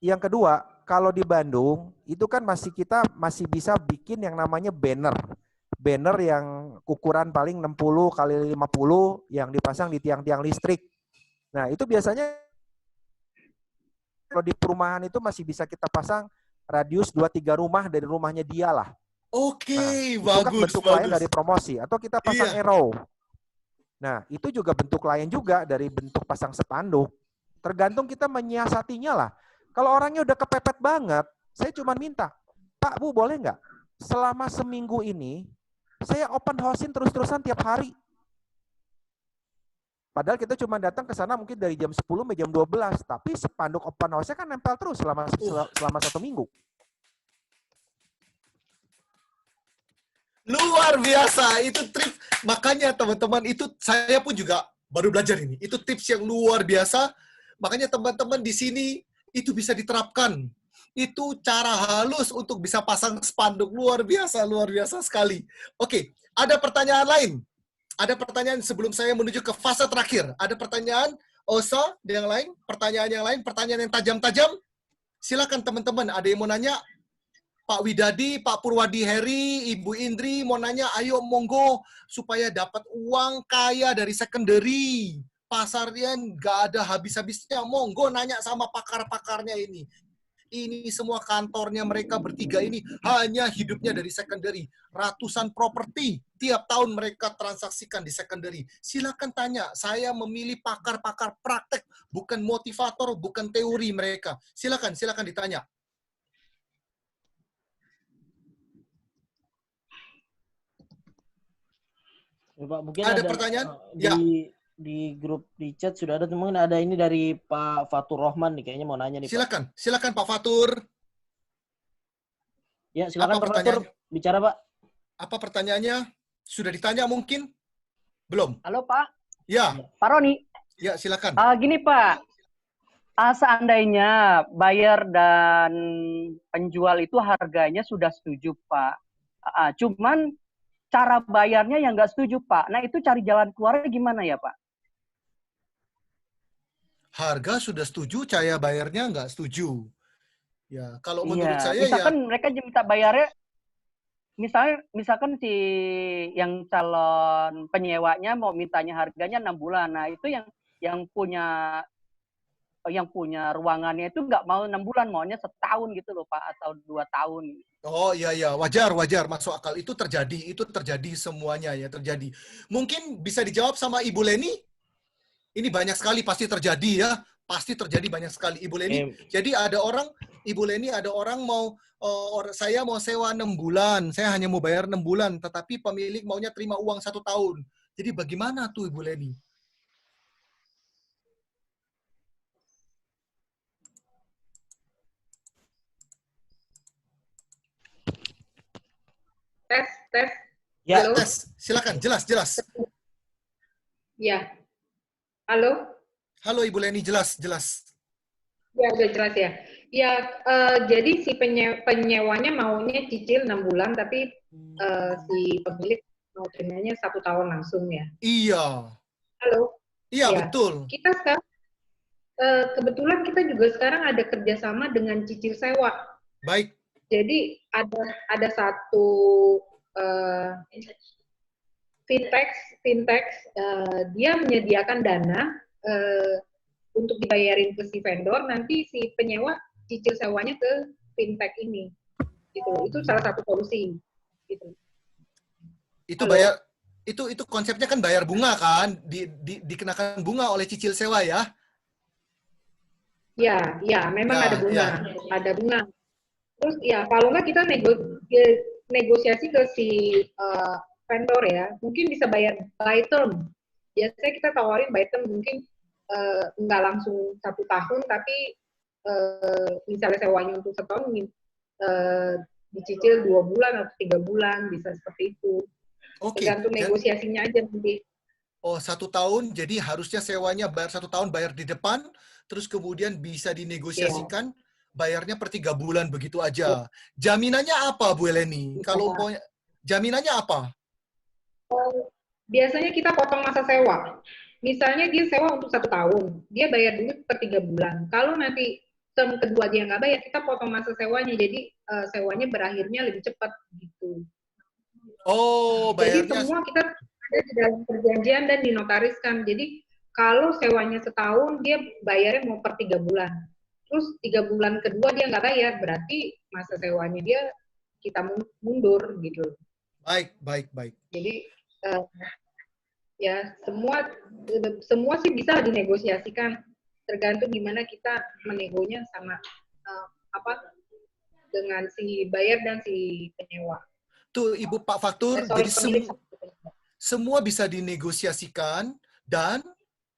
Yang kedua, kalau di Bandung, itu kan kita masih bisa bikin yang namanya banner. Banner yang ukuran paling 60 kali 50 yang dipasang di tiang-tiang listrik. Nah, itu biasanya kalau di perumahan itu masih bisa kita pasang radius 2-3 rumah dari rumahnya dia lah. Oke, nah, itu kan bentuk lain dari promosi. Atau kita pasang arrow. Nah, itu juga bentuk lain juga dari bentuk pasang spanduk. Tergantung kita menyiasatinya lah. Kalau orangnya udah kepepet banget, saya cuma minta, Pak, Bu, boleh nggak? Selama seminggu ini, saya open house-in terus-terusan tiap hari. Padahal kita cuma datang ke sana mungkin dari jam 10 sampai jam 12, tapi spanduk open house-nya kan nempel terus selama 1 minggu. Luar biasa, itu trik. Makanya teman-teman, itu saya pun juga baru belajar ini. Itu tips yang luar biasa. Makanya teman-teman di sini itu bisa diterapkan. Itu cara halus untuk bisa pasang spanduk. Luar biasa sekali. Oke, ada pertanyaan lain? Ada pertanyaan sebelum saya menuju ke fase terakhir? Ada pertanyaan? Osa, yang lain? Pertanyaan yang tajam-tajam? Silakan teman-teman, ada yang mau nanya? Pak Widadi, Pak Purwadi Heri, Ibu Indri mau nanya, ayo monggo supaya dapat uang kaya dari secondary. Pasarnya nggak ada habis-habisnya. Monggo nanya sama pakar-pakarnya ini. Ini semua kantornya mereka bertiga ini hanya hidupnya dari secondary. Ratusan properti tiap tahun mereka transaksikan di secondary. Silakan tanya. Saya memilih pakar-pakar praktek, bukan motivator, bukan teori mereka. Silakan ditanya. Pak, mungkin ada pertanyaan? Di grup di chat sudah ada, mungkin ada ini dari Pak Fatur Rohman nih, kayaknya mau nanya nih. Silakan Pak Fatur. Ya, silakan Pak Fatur, bicara Pak. Apa pertanyaannya? Sudah ditanya mungkin? Belum? Halo Pak. Ya. Pak Roni. Ya, silakan. Gini Pak, seandainya buyer dan penjual itu harganya sudah setuju Pak, cuman cara bayarnya yang nggak setuju, Pak. Nah, itu cari jalan keluarnya gimana ya, Pak? Harga sudah setuju, cara bayarnya nggak setuju. Ya, kalau menurut Iya, saya misalkan ya, mereka minta bayarnya, misalkan si yang calon penyewanya mau mintanya harganya 6 bulan. Nah, itu yang punya ruangannya itu nggak mau 6 bulan, maunya setahun gitu loh, Pak, atau 2 tahun. oh iya ya, wajar masuk akal. Itu terjadi semuanya ya, terjadi. Mungkin bisa dijawab sama Ibu Leni? Ini banyak sekali pasti terjadi ya, pasti terjadi banyak sekali Ibu Leni. Jadi Ibu Leni ada orang mau saya mau sewa 6 bulan, saya hanya mau bayar 6 bulan, tetapi pemilik maunya terima uang 1 tahun. Jadi bagaimana tuh Ibu Leni? Tes. Ya, halo? Tes. Silakan, jelas. Ya. Halo? Halo Ibu Leni, jelas. Ya, udah jelas ya. Ya, jadi si penyewanya maunya cicil 6 bulan, tapi si pemilik mau terimanya 1 tahun langsung ya. Iya. Halo? Iya, ya. Betul. Kita sekarang, kebetulan kita juga sekarang ada kerjasama dengan cicil sewa. Baik. Jadi ada satu fintech, dia menyediakan dana untuk dibayarin ke si vendor, nanti si penyewa cicil sewanya ke fintech ini. Gitu. Itu salah satu solusi. Gitu. Itu bayar itu konsepnya kan bayar bunga kan, dikenakan bunga oleh cicil sewa ya? Ya, memang ada bunga, ada bunga. Terus ya kalau nggak kita negosiasi ke si vendor ya, mungkin bisa bayar by term. Biasanya kita tawarin by term, mungkin nggak langsung 1 tahun, tapi misalnya sewanya untuk setahun, dicicil 2 bulan atau 3 bulan, bisa seperti itu. Tergantung negosiasinya aja nanti. Oh, 1 tahun, jadi harusnya sewanya bayar 1 tahun, bayar di depan, terus kemudian bisa dinegosiasikan, bayarnya per 3 bulan begitu aja. Jaminannya apa, Bu Eleni? Kalau jaminannya apa? Biasanya kita potong masa sewa. Misalnya dia sewa untuk 1 tahun, dia bayar dulu per 3 bulan. Kalau nanti term kedua dia nggak bayar, kita potong masa sewanya, jadi sewanya berakhirnya lebih cepat gitu. Oh, bayarnya. Jadi semua kita ada di dalam perjanjian dan dinotariskan. Jadi kalau sewanya setahun, dia bayarnya mau per 3 bulan. Terus 3 bulan kedua dia nggak bayar, berarti masa sewanya dia kita mundur gitu. Baik. Jadi ya semua sih bisa dinegosiasikan, tergantung gimana kita menegonya sama dengan si bayar dan si penyewa. Tuh Ibu Pak Fatur, jadi semua bisa dinegosiasikan, dan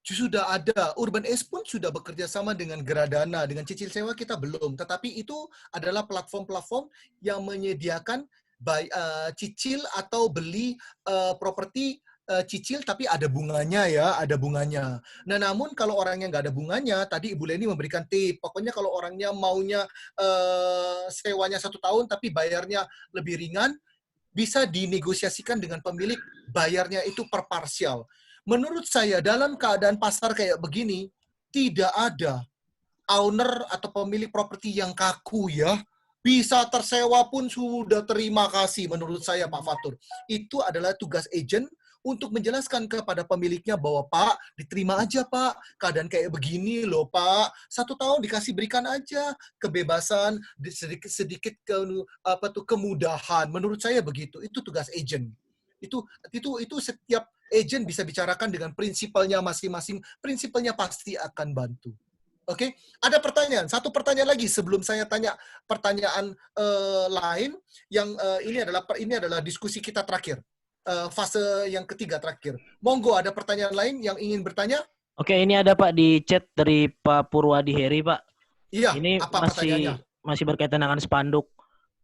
sudah ada, Urban Ace pun sudah bekerja sama dengan Gradana, dengan cicil sewa kita belum, tetapi itu adalah platform-platform yang menyediakan cicil atau beli properti cicil tapi ada bunganya ya, ada bunganya. Nah, namun kalau orangnya nggak ada bunganya, tadi Ibu Leni memberikan tip, pokoknya kalau orangnya maunya sewanya 1 tahun tapi bayarnya lebih ringan, bisa dinegosiasikan dengan pemilik, bayarnya itu per parsial. Menurut saya, dalam keadaan pasar kayak begini, tidak ada owner atau pemilik properti yang kaku ya. Bisa tersewa pun sudah terima kasih menurut saya Pak Fatur. Itu adalah tugas agent untuk menjelaskan kepada pemiliknya bahwa Pak, diterima aja Pak, keadaan kayak begini loh Pak, 1 tahun berikan aja kebebasan, sedikit kemudahan. Menurut saya begitu. Itu tugas agent. Itu setiap agent bisa bicarakan dengan prinsipalnya masing-masing. Prinsipalnya pasti akan bantu. Oke, ada pertanyaan. 1 pertanyaan lagi sebelum saya tanya pertanyaan lain. Yang ini adalah diskusi kita terakhir, fase yang ketiga terakhir. Monggo, ada pertanyaan lain yang ingin bertanya? Oke, ini ada Pak di chat dari Pak Purwadi Heri, Pak. Iya. Ini apa pertanyaannya? Masih berkaitan dengan spanduk.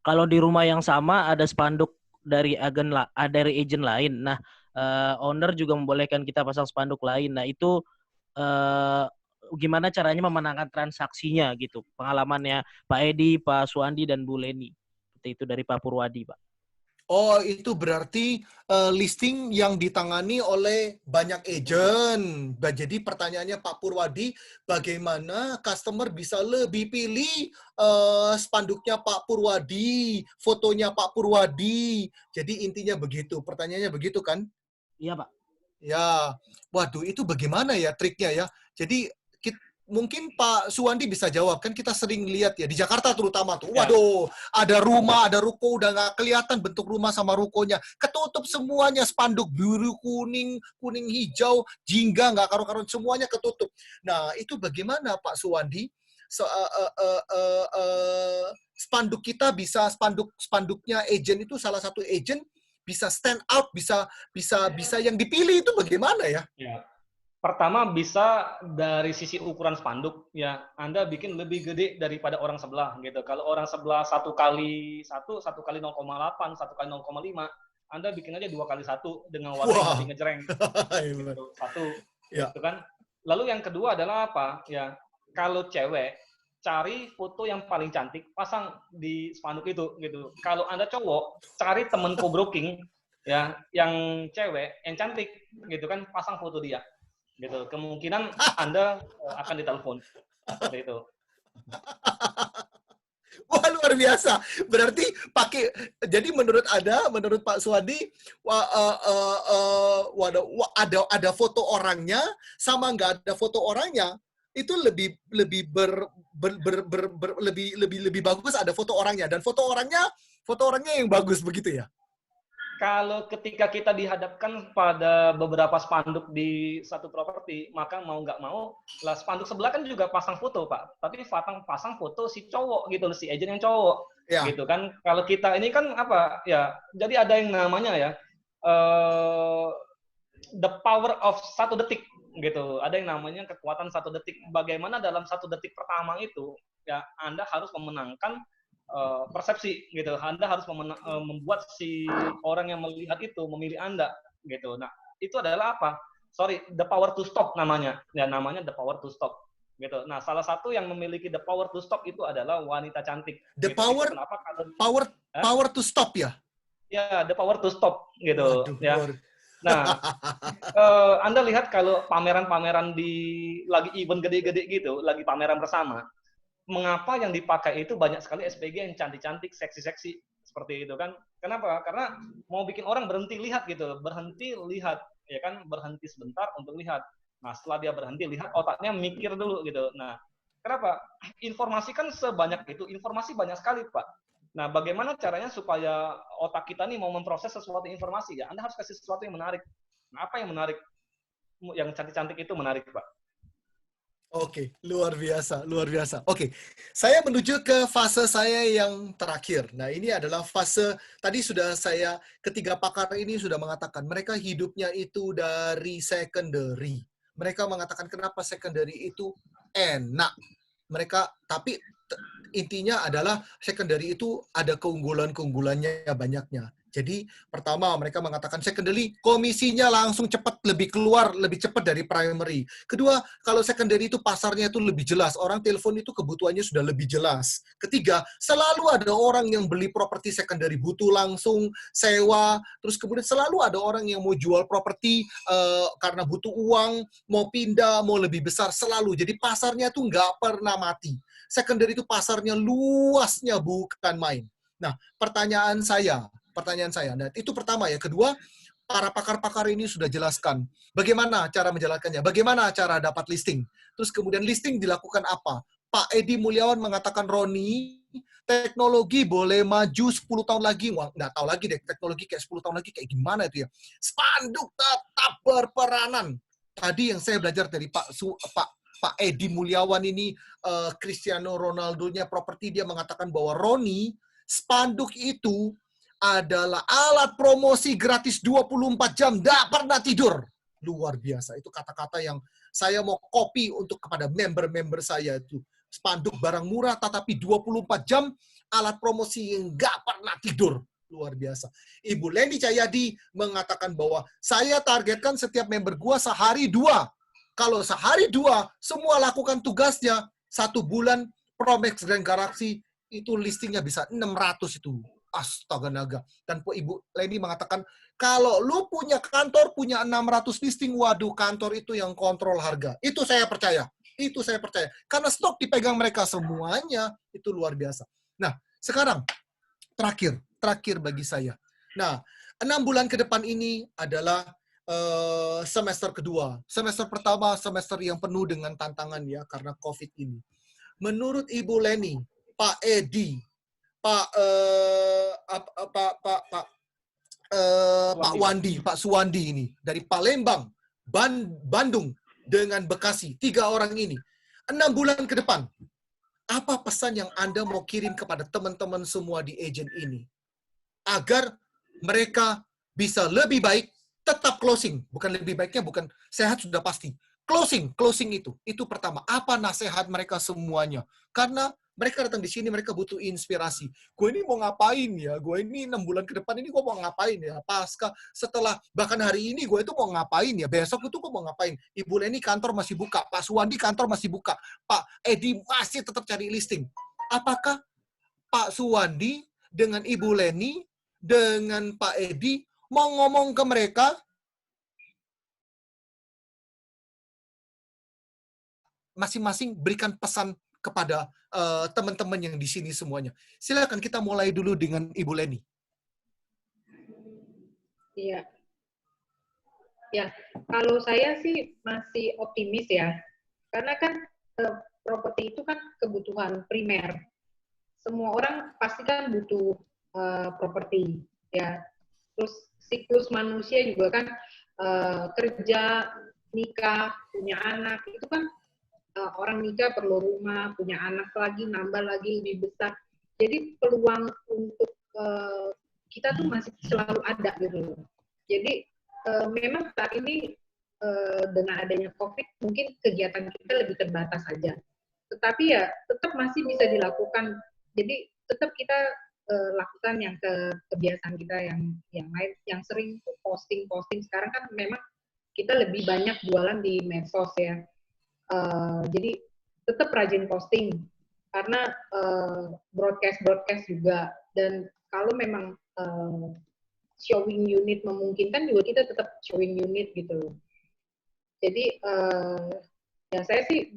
Kalau di rumah yang sama ada spanduk dari agent lain. Nah, owner juga membolehkan kita pasang spanduk lain. Nah, itu gimana caranya memenangkan transaksinya gitu? Pengalamannya Pak Edi, Pak Suwandi, dan Bu Leni. Seperti itu dari Pak Purwadi, Pak. Oh, itu berarti listing yang ditangani oleh banyak agent. Jadi pertanyaannya Pak Purwadi, bagaimana customer bisa lebih pilih spanduknya Pak Purwadi, fotonya Pak Purwadi. Jadi intinya begitu. Pertanyaannya begitu kan? Iya, Pak. Ya, waduh itu bagaimana ya triknya ya? Jadi mungkin Pak Suwandi bisa jawab, kan kita sering lihat ya di Jakarta terutama tuh, waduh ada rumah, ada ruko udah nggak kelihatan bentuk rumah sama rukonya, ketutup semuanya spanduk biru, kuning, kuning hijau, jingga nggak karu-karuan semuanya ketutup. Nah itu bagaimana Pak Suwandi? Spanduk kita bisa spanduknya agent itu salah satu agent bisa stand out, bisa yang dipilih itu bagaimana ya? Ya. Pertama bisa dari sisi ukuran spanduk ya, Anda bikin lebih gede daripada orang sebelah gitu. Kalau orang sebelah 1 kali 1 kali 0,8, 1 kali 0,5, Anda bikin aja 2 kali 1 dengan warna yang lebih ngejreng. Gitu. Satu, ya. gitu kan. Lalu yang kedua adalah apa? Ya, kalau cewek cari foto yang paling cantik, pasang di spanduk itu gitu. Kalau Anda cowok, cari temen co-broking ya, yang cewek, yang cantik gitu kan, pasang foto dia. Gitu. Kemungkinan Anda akan ditelepon. Seperti itu. Wah, luar biasa. Berarti jadi menurut Anda, menurut Pak Suwandi, ada foto orangnya sama nggak ada foto orangnya, itu lebih bagus ada foto orangnya, dan foto orangnya yang bagus begitu ya. Kalau ketika kita dihadapkan pada beberapa spanduk di satu properti, maka mau nggak mau, lah spanduk sebelah kan juga pasang foto, Pak. Tapi pasang foto si cowok gitu, si agent yang cowok. Ya. Gitu kan. Kalau kita ini kan apa, ya, jadi ada yang namanya ya, the power of 1 detik, gitu. Ada yang namanya kekuatan 1 detik. Bagaimana dalam 1 detik pertama itu, ya, Anda harus memenangkan persepsi gitu. Anda harus membuat si orang yang melihat itu memilih Anda gitu. Nah, itu adalah apa? The power to stop namanya. Ya, namanya the power to stop gitu. Nah, salah satu yang memiliki the power to stop itu adalah wanita cantik. The gitu. power to stop ya? Ya, the power to stop gitu. Waduh, ya. Nah, Anda lihat kalau pameran-pameran lagi event gede-gede gitu, lagi pameran bersama, mengapa yang dipakai itu banyak sekali SPG yang cantik-cantik, seksi-seksi seperti itu kan? Kenapa? Karena mau bikin orang berhenti lihat gitu, berhenti lihat, ya kan? Berhenti sebentar untuk lihat. Nah, setelah dia berhenti lihat, otaknya mikir dulu gitu. Nah, kenapa? Informasi kan sebanyak itu, informasi banyak sekali, Pak. Nah, bagaimana caranya supaya otak kita nih mau memproses sesuatu informasi? Ya, Anda harus kasih sesuatu yang menarik. Nah, apa yang menarik? Yang cantik-cantik itu menarik, Pak. Oke, luar biasa, luar biasa. Oke, saya menuju ke fase saya yang terakhir. Nah, ini adalah fase, tadi sudah ketiga pakar ini sudah mengatakan, mereka hidupnya itu dari secondary. Mereka mengatakan kenapa secondary itu enak. Tapi intinya adalah secondary itu ada keunggulannya banyaknya. Jadi pertama mereka mengatakan secondary komisinya langsung lebih cepat dari primary. Kedua, kalau secondary itu pasarnya itu lebih jelas, orang telepon itu kebutuhannya sudah lebih jelas. Ketiga, selalu ada orang yang beli properti secondary butuh langsung sewa, terus kemudian selalu ada orang yang mau jual properti karena butuh uang, mau pindah, mau lebih besar, selalu. Jadi pasarnya tuh nggak pernah mati. Secondary itu pasarnya luasnya bukan main. Nah, pertanyaan saya. Nah, itu pertama ya. Kedua, para pakar-pakar ini sudah jelaskan bagaimana cara menjalankannya, bagaimana cara dapat listing. Terus kemudian listing dilakukan apa? Pak Edi Mulyawan mengatakan, Roni, teknologi boleh maju 10 tahun lagi. Wah, nggak tahu lagi deh, teknologi kayak 10 tahun lagi kayak gimana itu ya. Spanduk tetap berperanan. Tadi yang saya belajar dari Pak Edi Mulyawan ini, Cristiano Ronaldo-nya properti, dia mengatakan bahwa Roni, spanduk itu adalah alat promosi gratis 24 jam, tidak pernah tidur. Luar biasa. Itu kata-kata yang saya mau copy untuk kepada member-member saya itu. Spanduk barang murah, tetapi 24 jam, alat promosi yang nggak pernah tidur. Luar biasa. Ibu Leni Cahyadi mengatakan bahwa saya targetkan setiap member gua sehari 2. Kalau sehari 2, semua lakukan tugasnya, 1 bulan, Promax Grand Galaxy, itu listingnya bisa 600 itu. astaga naga. Dan Ibu Leni mengatakan, kalau lu punya kantor, punya 600 listing, waduh kantor itu yang kontrol harga. Itu saya percaya. Itu saya percaya. Karena stok dipegang mereka semuanya, itu luar biasa. Nah, sekarang, terakhir bagi saya. Nah, 6 bulan ke depan ini adalah semester kedua. Semester pertama, semester yang penuh dengan tantangan ya, karena COVID ini. Menurut Ibu Leni, Pak Edi, Pak Wandi, Pak Suwandi ini dari Palembang, Bandung dengan Bekasi, 3 orang ini, 6 bulan ke depan, apa pesan yang Anda mau kirim kepada teman-teman semua di agent ini agar mereka bisa lebih baik, tetap closing, bukan lebih baiknya, bukan sehat sudah pasti. Closing itu pertama. Apa nasihat mereka semuanya? Karena mereka datang di sini, mereka butuh inspirasi. Gue ini mau ngapain ya? Gue ini 6 bulan ke depan ini gue mau ngapain ya? Pasca, setelah, bahkan hari ini gue itu mau ngapain ya? Besok itu gue mau ngapain? Ibu Leni kantor masih buka. Pak Suwandi kantor masih buka. Pak Edi masih tetap cari listing. Apakah Pak Suwandi dengan Ibu Leni, dengan Pak Edi, mau ngomong ke mereka, masing-masing berikan pesan kepada teman-teman yang di sini semuanya. Silakan kita mulai dulu dengan Ibu Leni. Iya. Ya, kalau saya sih masih optimis ya. Karena kan properti itu kan kebutuhan primer. Semua orang pasti kan butuh properti ya. Terus siklus manusia juga kan kerja, nikah, punya anak, itu kan orang nikah perlu rumah, punya anak lagi, nambah lagi lebih besar. Jadi peluang untuk kita tuh masih selalu ada gitu. Jadi memang saat ini dengan adanya COVID mungkin kegiatan kita lebih terbatas saja. Tetapi ya tetap masih bisa dilakukan. Jadi tetap kita lakukan yang kebiasaan kita yang lain, yang sering tuh posting. Sekarang kan memang kita lebih banyak jualan di medsos ya. Jadi tetap rajin posting karena broadcast juga, dan kalau memang showing unit memungkinkan juga kita tetap showing unit gitu. Jadi ya saya sih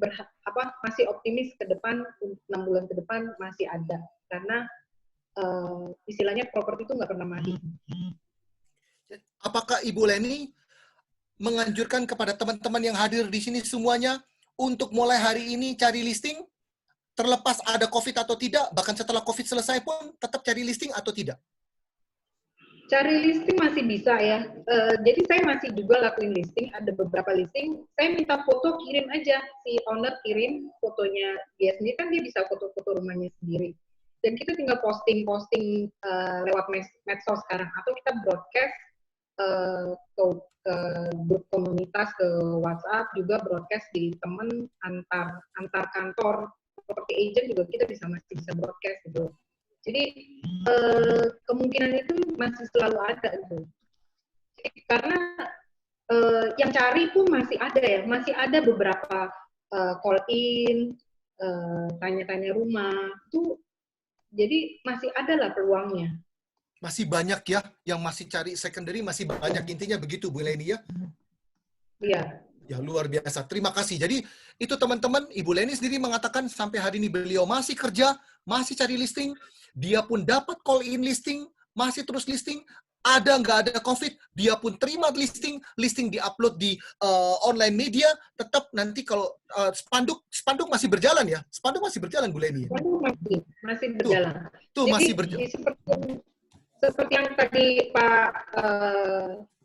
masih optimis ke depan, 6 bulan ke depan masih ada, karena istilahnya properti itu nggak pernah mati. Apakah Ibu Leni menganjurkan kepada teman-teman yang hadir di sini semuanya untuk mulai hari ini cari listing, terlepas ada COVID atau tidak, bahkan setelah COVID selesai pun tetap cari listing atau tidak? Cari listing masih bisa ya. Jadi saya masih juga lakuin listing, ada beberapa listing. Saya minta foto, kirim aja. Si owner kirim fotonya dia sendiri, kan dia bisa foto-foto rumahnya sendiri. Dan kita tinggal posting lewat medsos sekarang. Atau kita broadcast ke grup komunitas, ke WhatsApp, juga broadcast di teman antar kantor property agent juga kita masih bisa broadcast gitu. Jadi kemungkinan itu masih selalu ada gitu. Karena yang cari pun masih ada ya, masih ada beberapa call in, tanya-tanya rumah itu, jadi masih ada lah peluangnya. Masih banyak ya yang masih cari secondary, masih banyak, intinya begitu Bu Leni ya? Iya. Ya luar biasa, terima kasih. Jadi itu teman-teman, Ibu Leni sendiri mengatakan sampai hari ini beliau masih kerja, masih cari listing, dia pun dapat call in listing, masih terus listing, ada nggak ada COVID, dia pun terima listing di-upload di online media, tetap nanti kalau spanduk masih berjalan ya? Spanduk masih berjalan Bu Leni? Spanduk masih berjalan. Tuh masih berjalan. Seperti yang tadi Pak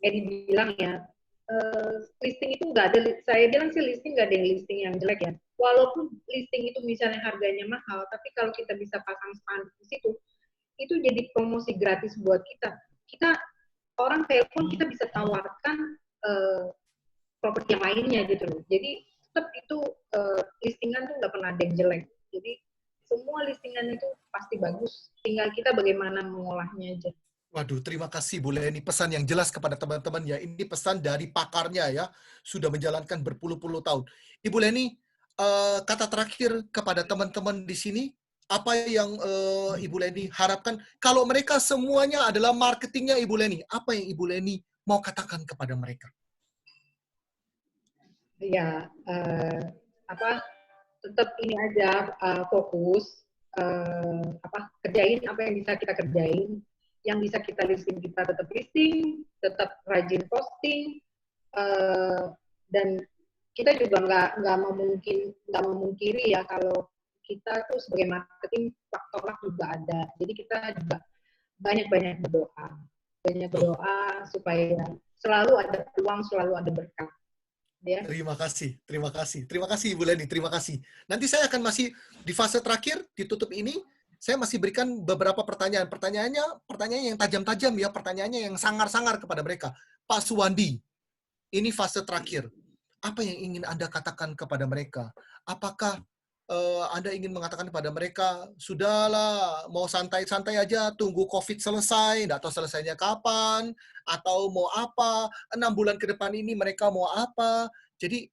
Edi bilang ya, listing itu nggak ada, saya bilang sih listing nggak ada yang listing yang jelek ya. Walaupun listing itu misalnya harganya mahal, tapi kalau kita bisa pasang spanduk di situ, itu jadi promosi gratis buat kita. Kita orang telepon, kita bisa tawarkan properti yang lainnya gitu loh. Jadi tetap itu listingan tuh nggak pernah ada yang jelek. Jadi semua listingan itu pasti bagus. Tinggal kita bagaimana mengolahnya aja. Waduh, terima kasih Bu Leni. Pesan yang jelas kepada teman-teman ya. Ini pesan dari pakarnya ya. Sudah menjalankan berpuluh-puluh tahun. Ibu Leni, kata terakhir kepada teman-teman di sini, Apa yang Ibu Leni harapkan kalau mereka semuanya adalah marketingnya Ibu Leni? Apa yang Ibu Leni mau katakan kepada mereka? Ya, tetap ini aja, fokus, kerjain apa yang bisa kita kerjain, yang bisa kita listing kita tetap rajin posting, dan kita juga nggak memungkiri ya kalau kita tuh sebagai marketing faktor luck juga ada. Jadi kita juga banyak berdoa supaya selalu ada peluang, selalu ada berkah. Ya. Terima kasih Ibu Leni, terima kasih. Nanti saya akan masih di fase terakhir, ditutup ini, saya masih berikan beberapa pertanyaan. Pertanyaannya yang tajam-tajam ya, pertanyaannya yang sangar-sangar kepada mereka. Pak Suwandi, ini fase terakhir. Apa yang ingin Anda katakan kepada mereka? Apakah Anda ingin mengatakan kepada mereka, sudahlah, mau santai-santai aja, tunggu COVID selesai, nggak tahu selesainya kapan, atau mau apa, 6 bulan ke depan ini mereka mau apa. Jadi,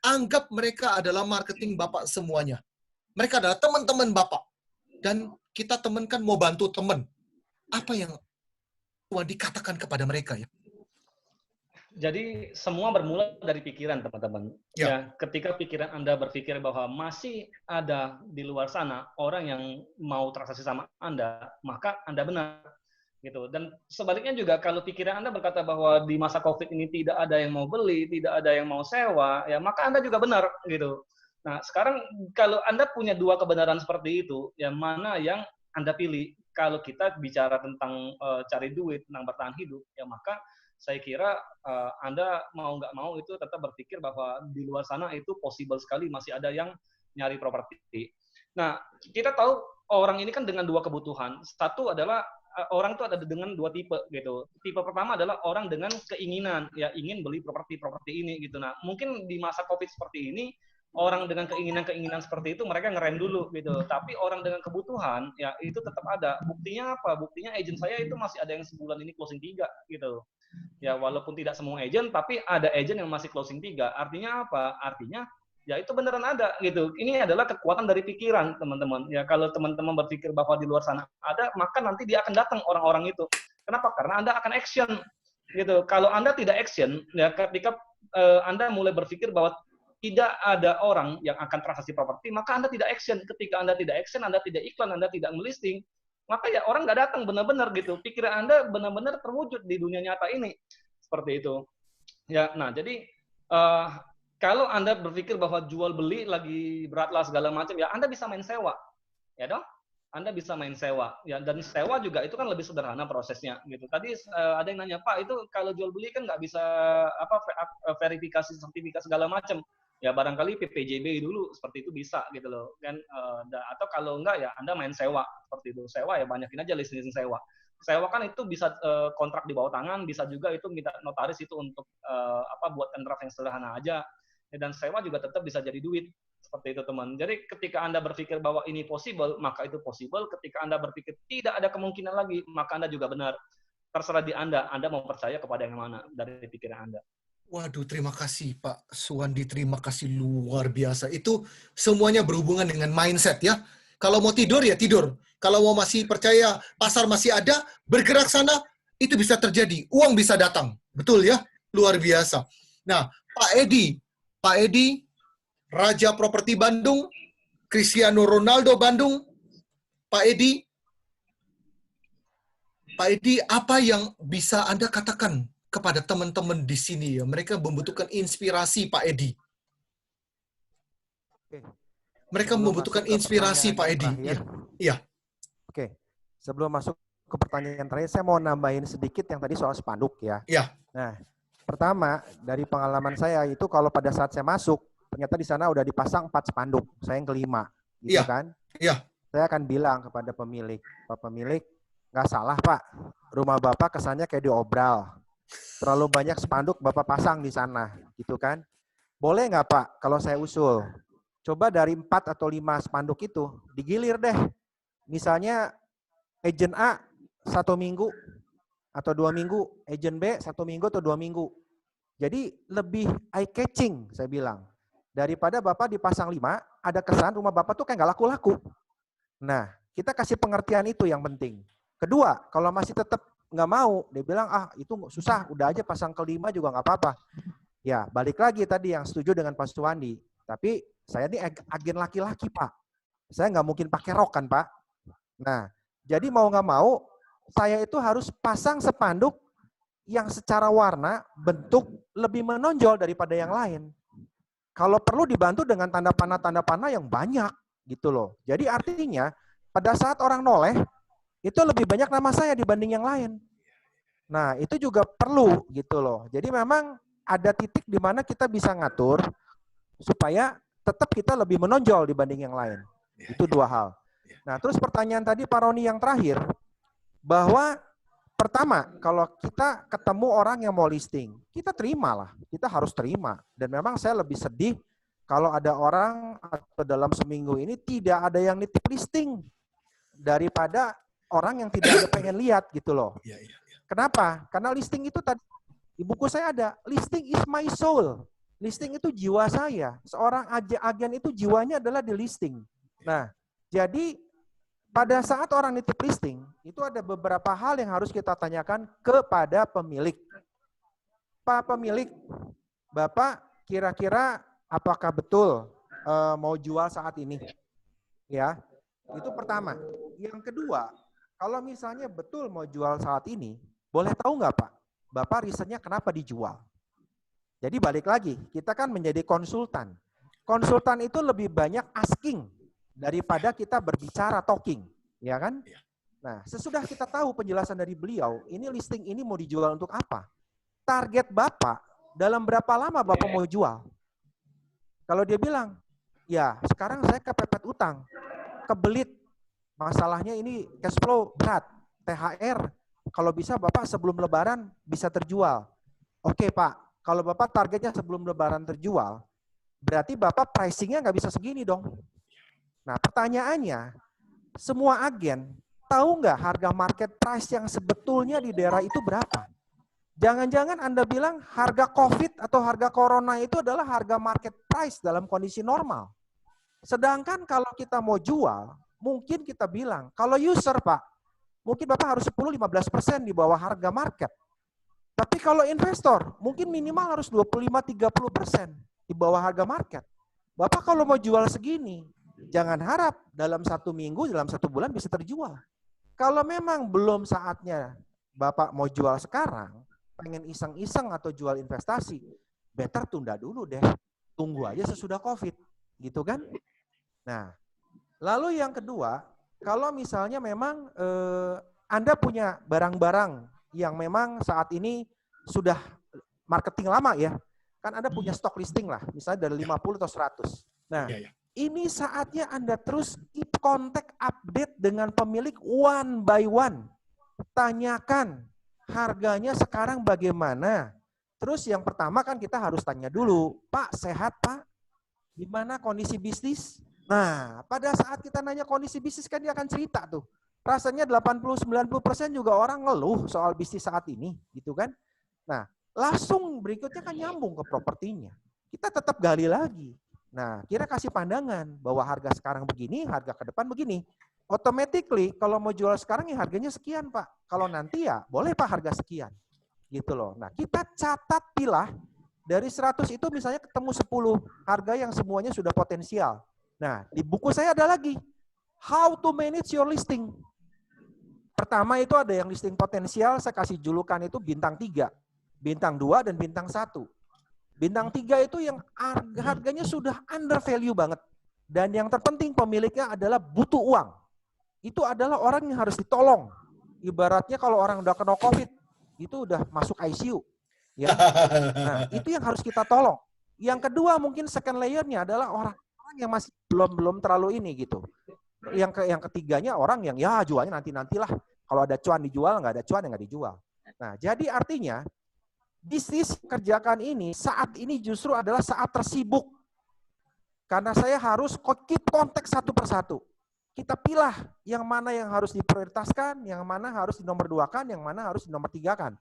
anggap mereka adalah marketing Bapak semuanya. Mereka adalah teman-teman Bapak. Dan kita teman kan mau bantu teman. Apa yang Tuhan dikatakan kepada mereka ya? Jadi semua bermula dari pikiran, teman-teman. Ya, ketika pikiran Anda berpikir bahwa masih ada di luar sana orang yang mau transaksi sama Anda, maka Anda benar. Gitu. Dan sebaliknya juga kalau pikiran Anda berkata bahwa di masa COVID ini tidak ada yang mau beli, tidak ada yang mau sewa, ya maka Anda juga benar gitu. Nah, sekarang kalau Anda punya dua kebenaran seperti itu, ya mana yang Anda pilih? Kalau kita bicara tentang cari duit, tentang bertahan hidup, ya maka saya kira Anda mau nggak mau itu tetap berpikir bahwa di luar sana itu possible sekali masih ada yang nyari properti. Nah, kita tahu orang ini kan dengan dua kebutuhan. Satu adalah orang itu ada dengan dua tipe gitu. Tipe pertama adalah orang dengan keinginan, ya ingin beli properti ini gitu. Nah, mungkin di masa COVID seperti ini, orang dengan keinginan seperti itu mereka ngerem dulu gitu. Tapi orang dengan kebutuhan, ya itu tetap ada. Buktinya apa? Buktinya agent saya itu masih ada yang sebulan ini closing 3 gitu. Ya walaupun tidak semua agent, tapi ada agent yang masih closing 3. Artinya apa? Artinya ya itu beneran ada gitu. Ini adalah kekuatan dari pikiran, teman-teman. Ya kalau teman-teman berpikir bahwa di luar sana ada, maka nanti dia akan datang orang-orang itu. Kenapa? Karena Anda akan action gitu. Kalau Anda tidak action, ya ketika Anda mulai berpikir bahwa tidak ada orang yang akan transaksi properti, maka Anda tidak action. Ketika Anda tidak action, Anda tidak iklan, Anda tidak melisting, maka ya orang nggak datang benar-benar gitu. Pikiran Anda benar-benar terwujud di dunia nyata ini. Seperti itu. Ya, nah jadi kalau Anda berpikir bahwa jual beli lagi berat lah segala macam, ya Anda bisa main sewa. Ya dong? Anda bisa main sewa. Ya, dan sewa juga itu kan lebih sederhana prosesnya gitu. Tadi ada yang nanya, "Pak, itu kalau jual beli kan nggak bisa verifikasi sertifikat segala macam." Ya barangkali PPJB dulu seperti itu bisa gitu loh kan, atau kalau enggak ya Anda main sewa seperti itu. Sewa ya banyakin aja listing sewa. Sewa kan itu bisa kontrak di bawah tangan, bisa juga itu minta notaris itu untuk buat kontrak yang sederhana aja. Dan sewa juga tetap bisa jadi duit seperti itu teman. Jadi ketika Anda berpikir bahwa ini possible, maka itu possible. Ketika Anda berpikir tidak ada kemungkinan lagi, maka Anda juga benar. Terserah di Anda mau percaya kepada yang mana dari pikiran Anda. Waduh, terima kasih Pak Suwandi, terima kasih luar biasa. Itu semuanya berhubungan dengan mindset ya. Kalau mau tidur ya tidur. Kalau mau masih percaya pasar masih ada, bergerak sana, itu bisa terjadi. Uang bisa datang. Betul ya? Luar biasa. Nah, Pak Edi, Raja Properti Bandung, Cristiano Ronaldo Bandung, Pak Edi, apa yang bisa Anda katakan kepada teman-teman di sini ya? Mereka membutuhkan inspirasi, Pak Edi. Mereka membutuhkan inspirasi, Pak Edi. Iya. Oke. Sebelum masuk ke pertanyaan terakhir, saya mau nambahin sedikit yang tadi soal spanduk ya. Iya. Nah, pertama dari pengalaman saya itu kalau pada saat saya masuk, ternyata di sana udah dipasang 4 spanduk. Saya yang kelima, gitu kan? Iya. Saya akan bilang kepada pemilik, Pak pemilik, nggak salah Pak, rumah Bapak kesannya kayak diobral. Terlalu banyak spanduk Bapak pasang di sana, gitu kan? Boleh nggak Pak, kalau saya usul, coba dari 4 atau 5 spanduk itu, digilir deh. Misalnya, agent A 1 minggu atau 2 minggu, agent B 1 minggu atau 2 minggu. Jadi lebih eye-catching, saya bilang. Daripada Bapak dipasang 5, ada kesan rumah Bapak tuh kayak nggak laku-laku. Nah, kita kasih pengertian itu yang penting. Kedua, kalau masih tetap nggak mau, dia bilang, itu susah, udah aja pasang kelima juga nggak apa-apa. Ya, balik lagi tadi yang setuju dengan Pak Suwandi. Tapi saya ini agen laki-laki, Pak. Saya nggak mungkin pakai rok kan, Pak. Nah, jadi mau nggak mau, saya itu harus pasang spanduk yang secara warna, bentuk lebih menonjol daripada yang lain. Kalau perlu dibantu dengan tanda panah yang banyak gitu loh. Jadi artinya pada saat orang noleh itu lebih banyak nama saya dibanding yang lain. Nah, itu juga perlu gitu loh. Jadi memang ada titik di mana kita bisa ngatur supaya tetap kita lebih menonjol dibanding yang lain. Itu dua hal. Nah, terus pertanyaan tadi Pak Roni yang terakhir, bahwa pertama, kalau kita ketemu orang yang mau listing, kita terimalah, kita harus terima. Dan memang saya lebih sedih kalau ada orang atau dalam seminggu ini tidak ada yang nitip listing daripada orang yang tidak ada pengen lihat gitu loh. Kenapa? Karena listing itu tadi, di buku saya ada, listing is my soul. Listing itu jiwa saya. Seorang agen itu jiwanya adalah di listing. Nah, jadi pada saat orang nitip listing, itu ada beberapa hal yang harus kita tanyakan kepada pemilik. Pak pemilik, Bapak kira-kira apakah betul mau jual saat ini? Ya, itu pertama. Yang kedua, kalau misalnya betul mau jual saat ini, boleh tahu nggak Pak, Bapak risetnya kenapa dijual? Jadi balik lagi, kita kan menjadi konsultan. Konsultan itu lebih banyak asking daripada kita berbicara talking, ya kan? Nah, sesudah kita tahu penjelasan dari beliau, ini listing ini mau dijual untuk apa? Target Bapak, dalam berapa lama Bapak mau jual? Kalau dia bilang, ya sekarang saya kepepet utang, kebelit, masalahnya ini cash flow berat, THR, kalau bisa Bapak sebelum Lebaran bisa terjual. Oke Pak, kalau Bapak targetnya sebelum Lebaran terjual, berarti Bapak pricingnya nggak bisa segini dong. Nah, pertanyaannya, semua agen tahu nggak harga market price yang sebetulnya di daerah itu berapa? Jangan-jangan Anda bilang harga COVID atau harga corona itu adalah harga market price dalam kondisi normal. Sedangkan kalau kita mau jual, mungkin kita bilang, kalau user Pak, mungkin Bapak harus 10-15% di bawah harga market. Tapi kalau investor, mungkin minimal harus 25-30% di bawah harga market. Bapak kalau mau jual segini, jangan harap dalam 1 minggu, dalam 1 bulan bisa terjual. Kalau memang belum saatnya Bapak mau jual sekarang, pengen iseng-iseng atau jual investasi, better tunda dulu deh. Tunggu aja sesudah COVID. Gitu kan? Nah, lalu yang kedua, kalau misalnya memang Anda punya barang-barang yang memang saat ini sudah marketing lama ya, kan Anda punya stok listing lah, misalnya dari 50 atau 100. Nah, ini saatnya Anda terus keep contact update dengan pemilik one by one. Tanyakan harganya sekarang bagaimana. Terus yang pertama kan kita harus tanya dulu, Pak sehat Pak? Gimana kondisi bisnis? Nah, pada saat kita nanya kondisi bisnis kan dia akan cerita tuh. Rasanya 80-90% juga orang ngeluh soal bisnis saat ini, gitu kan. Nah, langsung berikutnya kan nyambung ke propertinya. Kita tetap gali lagi. Nah, kira kasih pandangan bahwa harga sekarang begini, harga ke depan begini. Automatically kalau mau jual sekarang ya harganya sekian Pak. Kalau nanti ya boleh Pak harga sekian. Gitu loh. Nah, kita catat pilah dari 100 itu misalnya ketemu 10 harga yang semuanya sudah potensial. Nah, di buku saya ada lagi. How to manage your listing. Pertama itu ada yang listing potensial, saya kasih julukan itu bintang 3, bintang 2, dan bintang 1. Bintang 3 itu yang harganya sudah under value banget. Dan yang terpenting pemiliknya adalah butuh uang. Itu adalah orang yang harus ditolong. Ibaratnya kalau orang udah kena COVID, itu udah masuk ICU. Ya. Nah, itu yang harus kita tolong. Yang kedua mungkin second layer-nya adalah orang yang masih belum terlalu ini gitu. Yang ketiganya orang yang ya jualnya nanti-nantilah. Kalau ada cuan dijual, nggak ada cuan ya nggak dijual. Nah, jadi artinya bisnis kerjakan ini saat ini justru adalah saat tersibuk. Karena saya harus keep kontak satu persatu. Kita pilah yang mana yang harus diprioritaskan, yang mana harus dinomor-2kan, yang mana harus dinomor-3kan.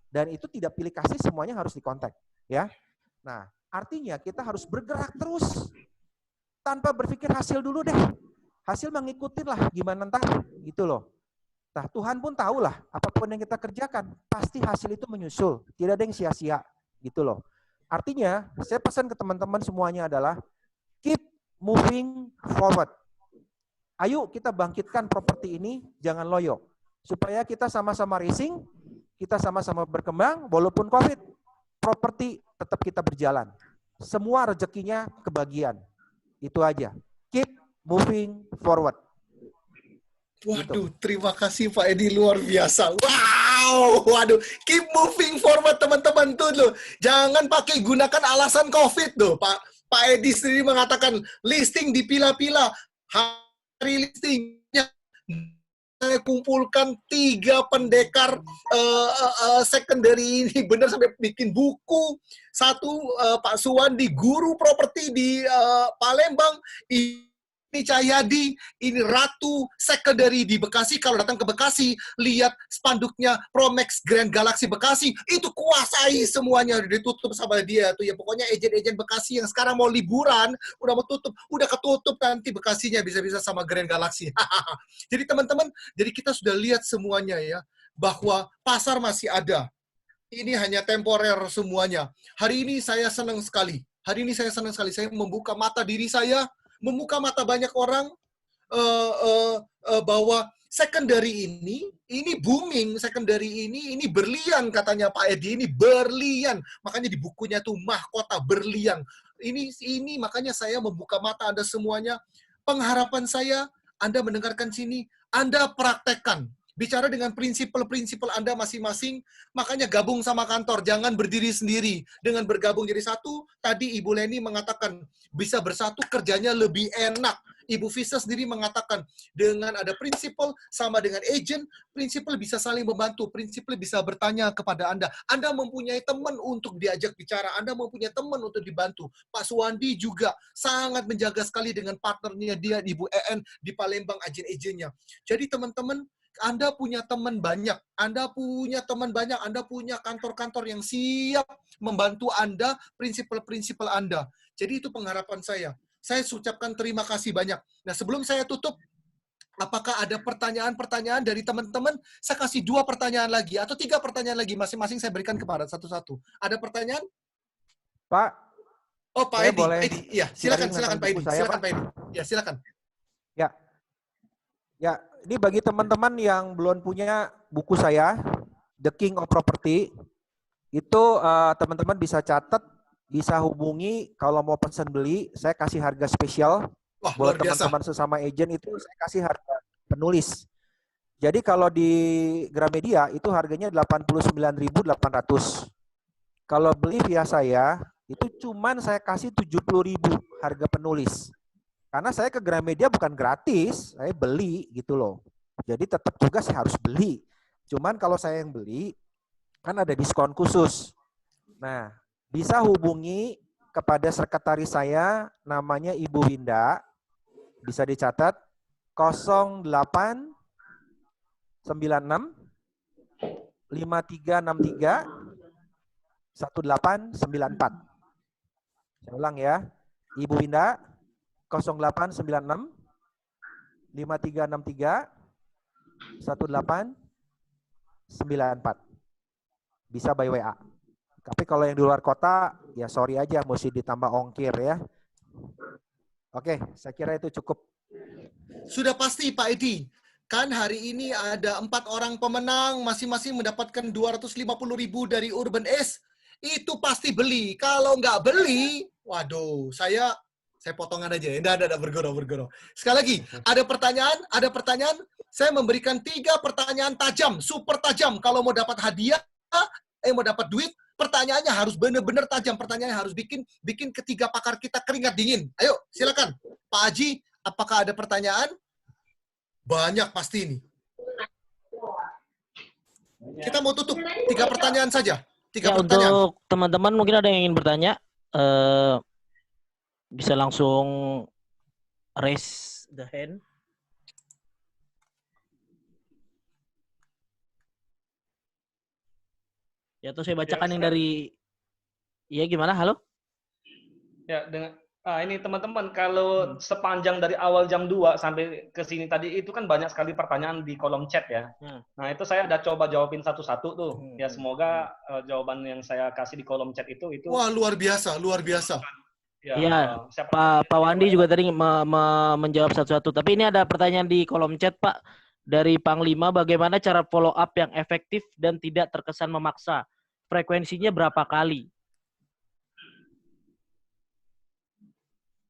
Dan itu tidak pilih kasih, semuanya harus dikontak. Ya. Nah, artinya kita harus bergerak terus. Tanpa berpikir hasil dulu deh. hasil mengikuti lah gimana ntar gitu loh. Nah, Tuhan pun tahu lah apapun yang kita kerjakan pasti hasil itu menyusul, tidak ada yang sia-sia gitu loh. Artinya saya pesan ke teman-teman semuanya adalah keep moving forward. Ayo kita bangkitkan properti ini, jangan loyo supaya kita sama-sama racing, kita sama-sama berkembang walaupun COVID, properti tetap kita berjalan. Semua rezekinya kebagian. Itu aja. Keep moving forward. Waduh, terima kasih Pak Edi, luar biasa. Wow, waduh, keep moving forward teman-teman tuh loh. Jangan pakai gunakan alasan COVID tuh. Pak Edi sendiri mengatakan listing dipilah-pilah. Hari listingnya saya kumpulkan 3 pendekar secondary ini, bener sampai bikin buku. Satu Pak Suwandi, guru properti di Palembang. Ini Cahyadi, ini Ratu secondary di Bekasi. Kalau datang ke Bekasi, lihat spanduknya Promax Grand Galaxy Bekasi, itu kuasai semuanya, udah ditutup sama dia tuh ya. Pokoknya ejen-ejen Bekasi yang sekarang mau liburan, udah mau tutup, udah ketutup nanti Bekasinya bisa-bisa sama Grand Galaxy. Jadi teman-teman, jadi kita sudah lihat semuanya ya, bahwa pasar masih ada. Ini hanya temporer semuanya. Hari ini saya senang sekali. Saya membuka mata diri saya, membuka mata banyak orang bahwa secondary ini booming, secondary ini berlian katanya Pak Edi, ini berlian. Makanya di bukunya tuh mahkota berlian. Ini makanya saya membuka mata Anda semuanya. Pengharapan saya, Anda mendengarkan sini, Anda praktekkan. Bicara dengan prinsipal-prinsipal Anda masing-masing, makanya gabung sama kantor, jangan berdiri sendiri. Dengan bergabung jadi satu, tadi Ibu Leni mengatakan, bisa bersatu kerjanya lebih enak. Ibu Visa sendiri mengatakan, dengan ada prinsipal sama dengan agent, prinsipal bisa saling membantu, prinsipal bisa bertanya kepada Anda. Anda mempunyai teman untuk diajak bicara, Anda mempunyai teman untuk dibantu. Pak Suwandi juga sangat menjaga sekali dengan partnernya dia, Ibu EN, di Palembang, agen-agennya. Jadi teman-teman, Anda punya teman banyak, Anda punya kantor-kantor yang siap membantu Anda, prinsipal-prinsipal Anda. Jadi itu pengharapan saya. Saya ucapkan terima kasih banyak. Nah, sebelum saya tutup, apakah ada pertanyaan-pertanyaan dari teman-teman? Saya kasih 2 pertanyaan lagi, atau 3 pertanyaan lagi, masing-masing saya berikan kepada satu-satu. Ada pertanyaan? Pak. Oh, Pak Edi. Iya, silakan Pak Edi. Silakan Pak Edi. Ya, silakan. Ya, ini bagi teman-teman yang belum punya buku saya, The King of Property, itu teman-teman bisa catat, bisa hubungi kalau mau pesan beli, saya kasih harga spesial. Wah, buat teman-teman sesama agent itu saya kasih harga penulis. Jadi kalau di Gramedia itu harganya 89.800. Kalau beli via saya, itu cuman saya kasih 70.000 harga penulis. Karena saya ke Gramedia bukan gratis, saya beli gitu loh. Jadi tetap juga saya harus beli. Cuman kalau saya yang beli, kan ada diskon khusus. Nah, bisa hubungi kepada sekretaris saya, namanya Ibu Winda. Bisa dicatat 0896 5363 1894. Saya ulang ya. Ibu Winda 0896 5363 1894. Bisa by WA. Tapi kalau yang di luar kota, ya sorry aja, mesti ditambah ongkir ya. Oke, saya kira itu cukup. Sudah pasti Pak Edi. Kan hari ini ada 4 orang pemenang, masing-masing mendapatkan 250.000 dari Urban Ace. Itu pasti beli. Kalau nggak beli, waduh, saya potongan aja. Nggak, bergoro. Sekali lagi, ada pertanyaan. Saya memberikan 3 pertanyaan tajam, super tajam. Kalau mau dapat hadiah, mau dapat duit, pertanyaannya harus benar-benar tajam. Pertanyaannya harus bikin ketiga pakar kita keringat dingin. Ayo, silakan. Pak Haji, apakah ada pertanyaan? Banyak pasti ini. Kita mau tutup 3 pertanyaan saja. 3 pertanyaan. Untuk teman-teman mungkin ada yang ingin bertanya, bisa langsung raise the hand. Ya, atau saya bacakan yang dari, ya gimana? Halo? Ya, dengan Ini teman-teman, kalau sepanjang dari awal jam 2 sampai ke sini tadi itu kan banyak sekali pertanyaan di kolom chat ya. Nah, itu saya udah coba jawabin satu-satu tuh. Ya semoga jawaban yang saya kasih di kolom chat itu Wah, luar biasa, luar biasa. Iya, Pak Wandi juga tadi menjawab satu-satu. Tapi ini ada pertanyaan di kolom chat, Pak. Dari Panglima, bagaimana cara follow up yang efektif dan tidak terkesan memaksa? Frekuensinya berapa kali?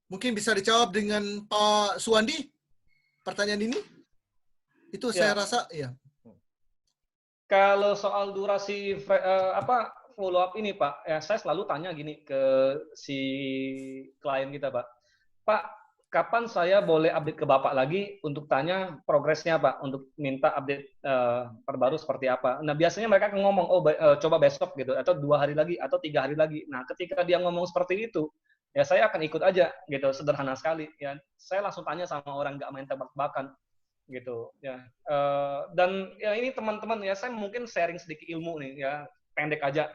Mungkin bisa dijawab dengan Pak Suwandi pertanyaan ini. Itu saya rasa ya. Kalau soal durasi follow up ini Pak, ya saya selalu tanya gini ke si klien kita Pak. Pak, kapan saya boleh update ke Bapak lagi untuk tanya progresnya Pak, untuk minta update terbaru seperti apa. Nah biasanya mereka akan ngomong, coba besok gitu, atau 2 hari lagi, atau 3 hari lagi. Nah ketika dia ngomong seperti itu, ya saya akan ikut aja gitu, sederhana sekali ya. Saya langsung tanya sama orang, nggak main tebak-tebakan gitu ya. Dan ya ini teman-teman ya, saya mungkin sharing sedikit ilmu nih ya, pendek aja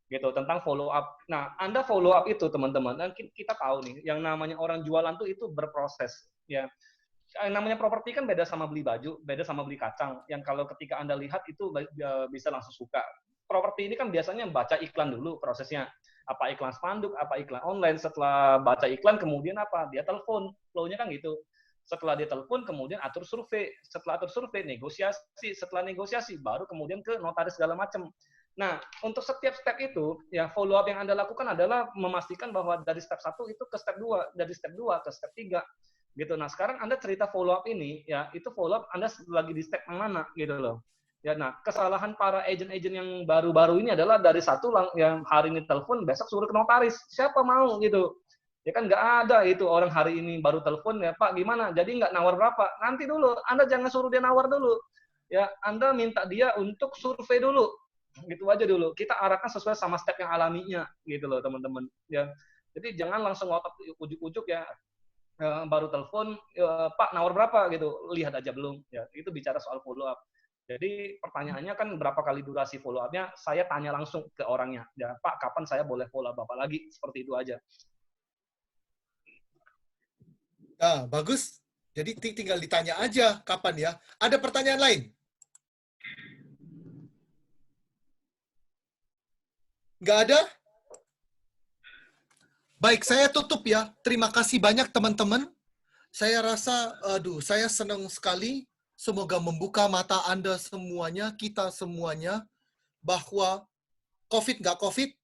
gitu tentang follow up. Nah, Anda follow up itu teman-teman, dan kita tahu nih yang namanya orang jualan tuh itu berproses ya. Yang namanya properti kan beda sama beli baju, beda sama beli kacang. Yang kalau ketika Anda lihat itu bisa langsung suka. Properti ini kan biasanya baca iklan dulu prosesnya. Apa iklan spanduk, apa iklan online. Setelah baca iklan, kemudian apa? Dia telepon. Flow-nya kan gitu. Setelah dia telepon, kemudian atur survei. Setelah atur survei, negosiasi. Setelah negosiasi, baru kemudian ke notaris segala macam. Nah, untuk setiap step itu, ya follow up yang Anda lakukan adalah memastikan bahwa dari step 1 itu ke step 2, dari step 2 ke step 3. Gitu. Nah, sekarang Anda cerita follow up ini, ya itu follow up Anda lagi di step yang mana, gitu loh. Ya, nah kesalahan para agent-agent yang baru-baru ini adalah dari satu yang hari ini telepon, besok suruh ke notaris. Siapa mau gitu? Ya kan nggak ada itu orang hari ini baru telepon ya Pak gimana? Jadi nggak nawar berapa? Nanti dulu. Anda jangan suruh dia nawar dulu. Ya Anda minta dia untuk survei dulu. Gitu aja dulu. Kita arahkan sesuai sama step yang alaminya gitu loh teman-teman. Ya. Jadi jangan langsung ngotot ujuk-ujuk ya. Baru telepon Pak nawar berapa gitu. Lihat aja belum. Ya itu bicara soal follow up. Jadi pertanyaannya kan berapa kali durasi follow up-nya, saya tanya langsung ke orangnya. Ya, Pak, kapan saya boleh follow up Bapak lagi? Seperti itu aja. Nah, bagus. Jadi tinggal ditanya aja kapan ya. Ada pertanyaan lain? Nggak ada? Baik, saya tutup ya. Terima kasih banyak teman-teman. Saya rasa, saya senang sekali. Semoga membuka mata Anda semuanya, kita semuanya, bahwa COVID nggak COVID,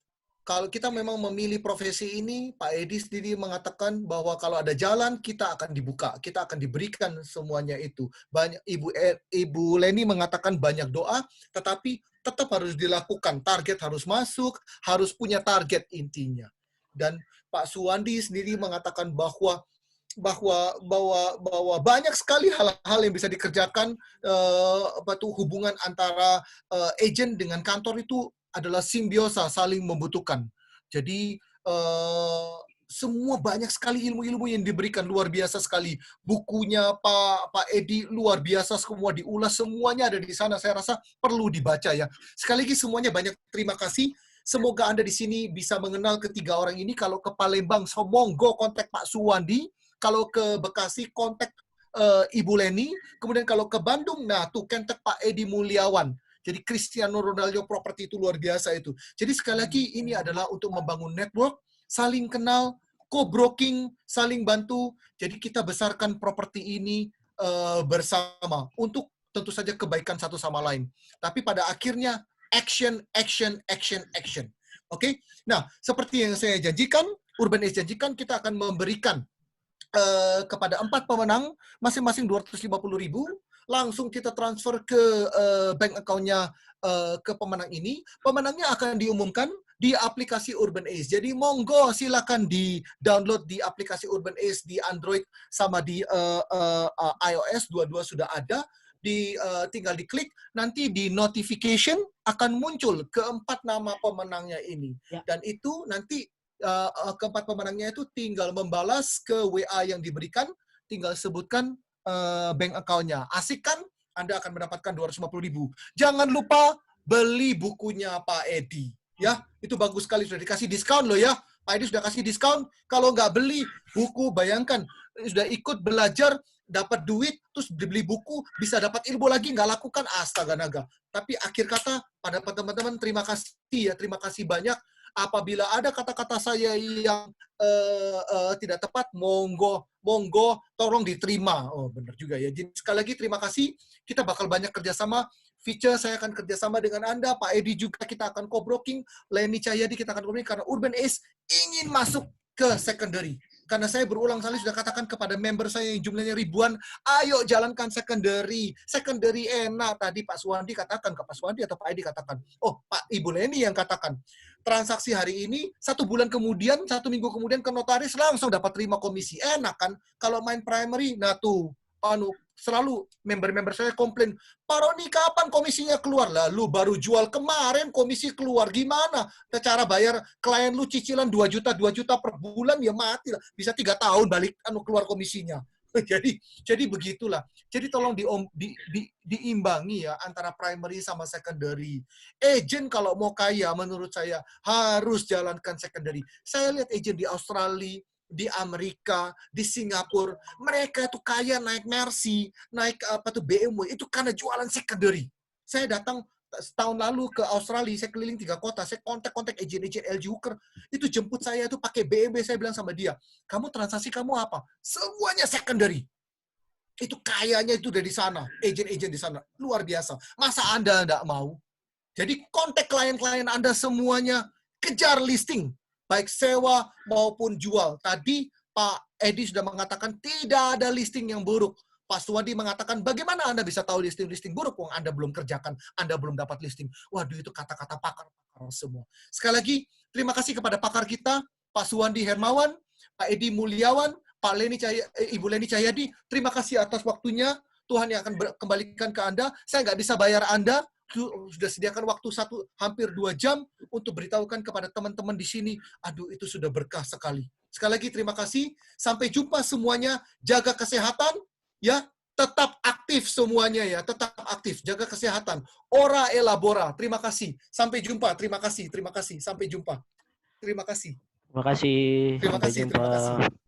kalau kita memang memilih profesi ini, Pak Edi sendiri mengatakan bahwa kalau ada jalan, kita akan dibuka, kita akan diberikan semuanya itu. Banyak Ibu Leni mengatakan banyak doa, tetapi tetap harus dilakukan. Target harus masuk, harus punya target intinya. Dan Pak Suwandi sendiri mengatakan bahwa banyak sekali hal-hal yang bisa dikerjakan, hubungan antara agent dengan kantor itu adalah simbiosa, saling membutuhkan. Jadi semua banyak sekali ilmu-ilmu yang diberikan, luar biasa sekali. Bukunya Pak Edi luar biasa, semua diulas, semuanya ada di sana. Saya rasa perlu dibaca ya. Sekali lagi semuanya banyak terima kasih. Semoga Anda di sini bisa mengenal ketiga orang ini. Kalau ke Palembang, monggo kontak Pak Suwandi. Kalau ke Bekasi, kontak Ibu Leni. Kemudian kalau ke Bandung, nah tuh kontak Pak Edi Mulyawan. Jadi Cristiano Ronaldo Property itu luar biasa itu. Jadi sekali lagi ini adalah untuk membangun network, saling kenal, co-broking, saling bantu. Jadi kita besarkan properti ini bersama untuk tentu saja kebaikan satu sama lain. Tapi pada akhirnya action, action, action, action. Oke? Nah, seperti yang saya janjikan, Urban Ace janjikan, kita akan memberikan kepada 4 pemenang, masing-masing 250.000, langsung kita transfer ke bank account-nya ke pemenang ini. Pemenangnya akan diumumkan di aplikasi Urban Ace. Jadi monggo silakan di-download di aplikasi Urban Ace di Android sama di iOS, dua-dua sudah ada. Tinggal diklik, nanti di notification akan muncul keempat nama pemenangnya ini. Ya. Dan itu nanti keempat pemenangnya itu tinggal membalas ke WA yang diberikan, tinggal sebutkan bank account-nya. Asik kan? Anda akan mendapatkan 250.000. Jangan lupa beli bukunya Pak Edi. Ya, itu bagus sekali, sudah dikasih diskon loh ya. Pak Edi sudah kasih diskon, kalau nggak beli buku, bayangkan, sudah ikut belajar, dapat duit, terus beli buku, bisa dapat ilmu lagi, nggak lakukan, astaga naga. Tapi akhir kata, pada teman-teman, terima kasih banyak. Apabila ada kata-kata saya yang tidak tepat, monggo, tolong diterima. Oh, benar juga ya. Jadi sekali lagi terima kasih. Kita bakal banyak kerjasama. Feature saya akan kerjasama dengan Anda. Pak Edi juga kita akan co-broking. Leni Cahyadi kita akan co-broking karena Urban Ace ingin masuk ke secondary. Karena saya berulang kali sudah katakan kepada member saya yang jumlahnya ribuan, ayo jalankan secondary. Secondary enak. Tadi Pak Suwandi katakan, ke Pak Suwandi atau Pak Edi katakan. Oh, Pak Ibu Leni yang katakan. Transaksi hari ini, 1 bulan kemudian, 1 minggu kemudian ke notaris, langsung dapat terima komisi. Enak kan? Kalau main primary, nah tuh, selalu member-member saya komplain, Pak Roni kapan komisinya keluar? Lalu baru jual kemarin komisi keluar, gimana? Cara bayar klien lu cicilan 2 juta per bulan, ya mati lah. Bisa 3 tahun balik keluar komisinya. Jadi begitulah. Jadi tolong diimbangi ya antara primary sama secondary. Agent kalau mau kaya menurut saya harus jalankan secondary. Saya lihat agent di Australia, di Amerika, di Singapura, mereka itu kaya naik Mercy, naik BMW itu karena jualan secondary. Saya datang setahun lalu ke Australia, saya keliling 3 kota, saya kontak agent-agent LG Hooker, itu jemput saya itu pakai BMW, saya bilang sama dia, kamu transaksi kamu apa? Semuanya secondary. Itu kayanya itu dari sana, agent-agent di sana, luar biasa. Masa Anda enggak mau? Jadi kontak klien-klien Anda semuanya, kejar listing, baik sewa maupun jual. Tadi Pak Edi sudah mengatakan tidak ada listing yang buruk. Pak Suwandi mengatakan, bagaimana Anda bisa tahu listing buruk? Wong Anda belum kerjakan, Anda belum dapat listing. Waduh, itu kata-kata pakar semua. Sekali lagi, terima kasih kepada pakar kita, Pak Suwandi Hermawan, Pak Edi Mulyawan, Ibu Leni Cahyadi. Terima kasih atas waktunya. Tuhan yang akan kembalikan ke Anda. Saya nggak bisa bayar Anda. Sudah sediakan waktu hampir 2 jam untuk beritahukan kepada teman-teman di sini. Aduh, itu sudah berkah sekali. Sekali lagi, terima kasih. Sampai jumpa semuanya. Jaga kesehatan. Ya, tetap aktif semuanya ya, tetap aktif, jaga kesehatan. Ora elabora. Terima kasih. Sampai jumpa. Terima kasih. Sampai jumpa. Terima kasih. Terima kasih. Terima kasih. Terima kasih.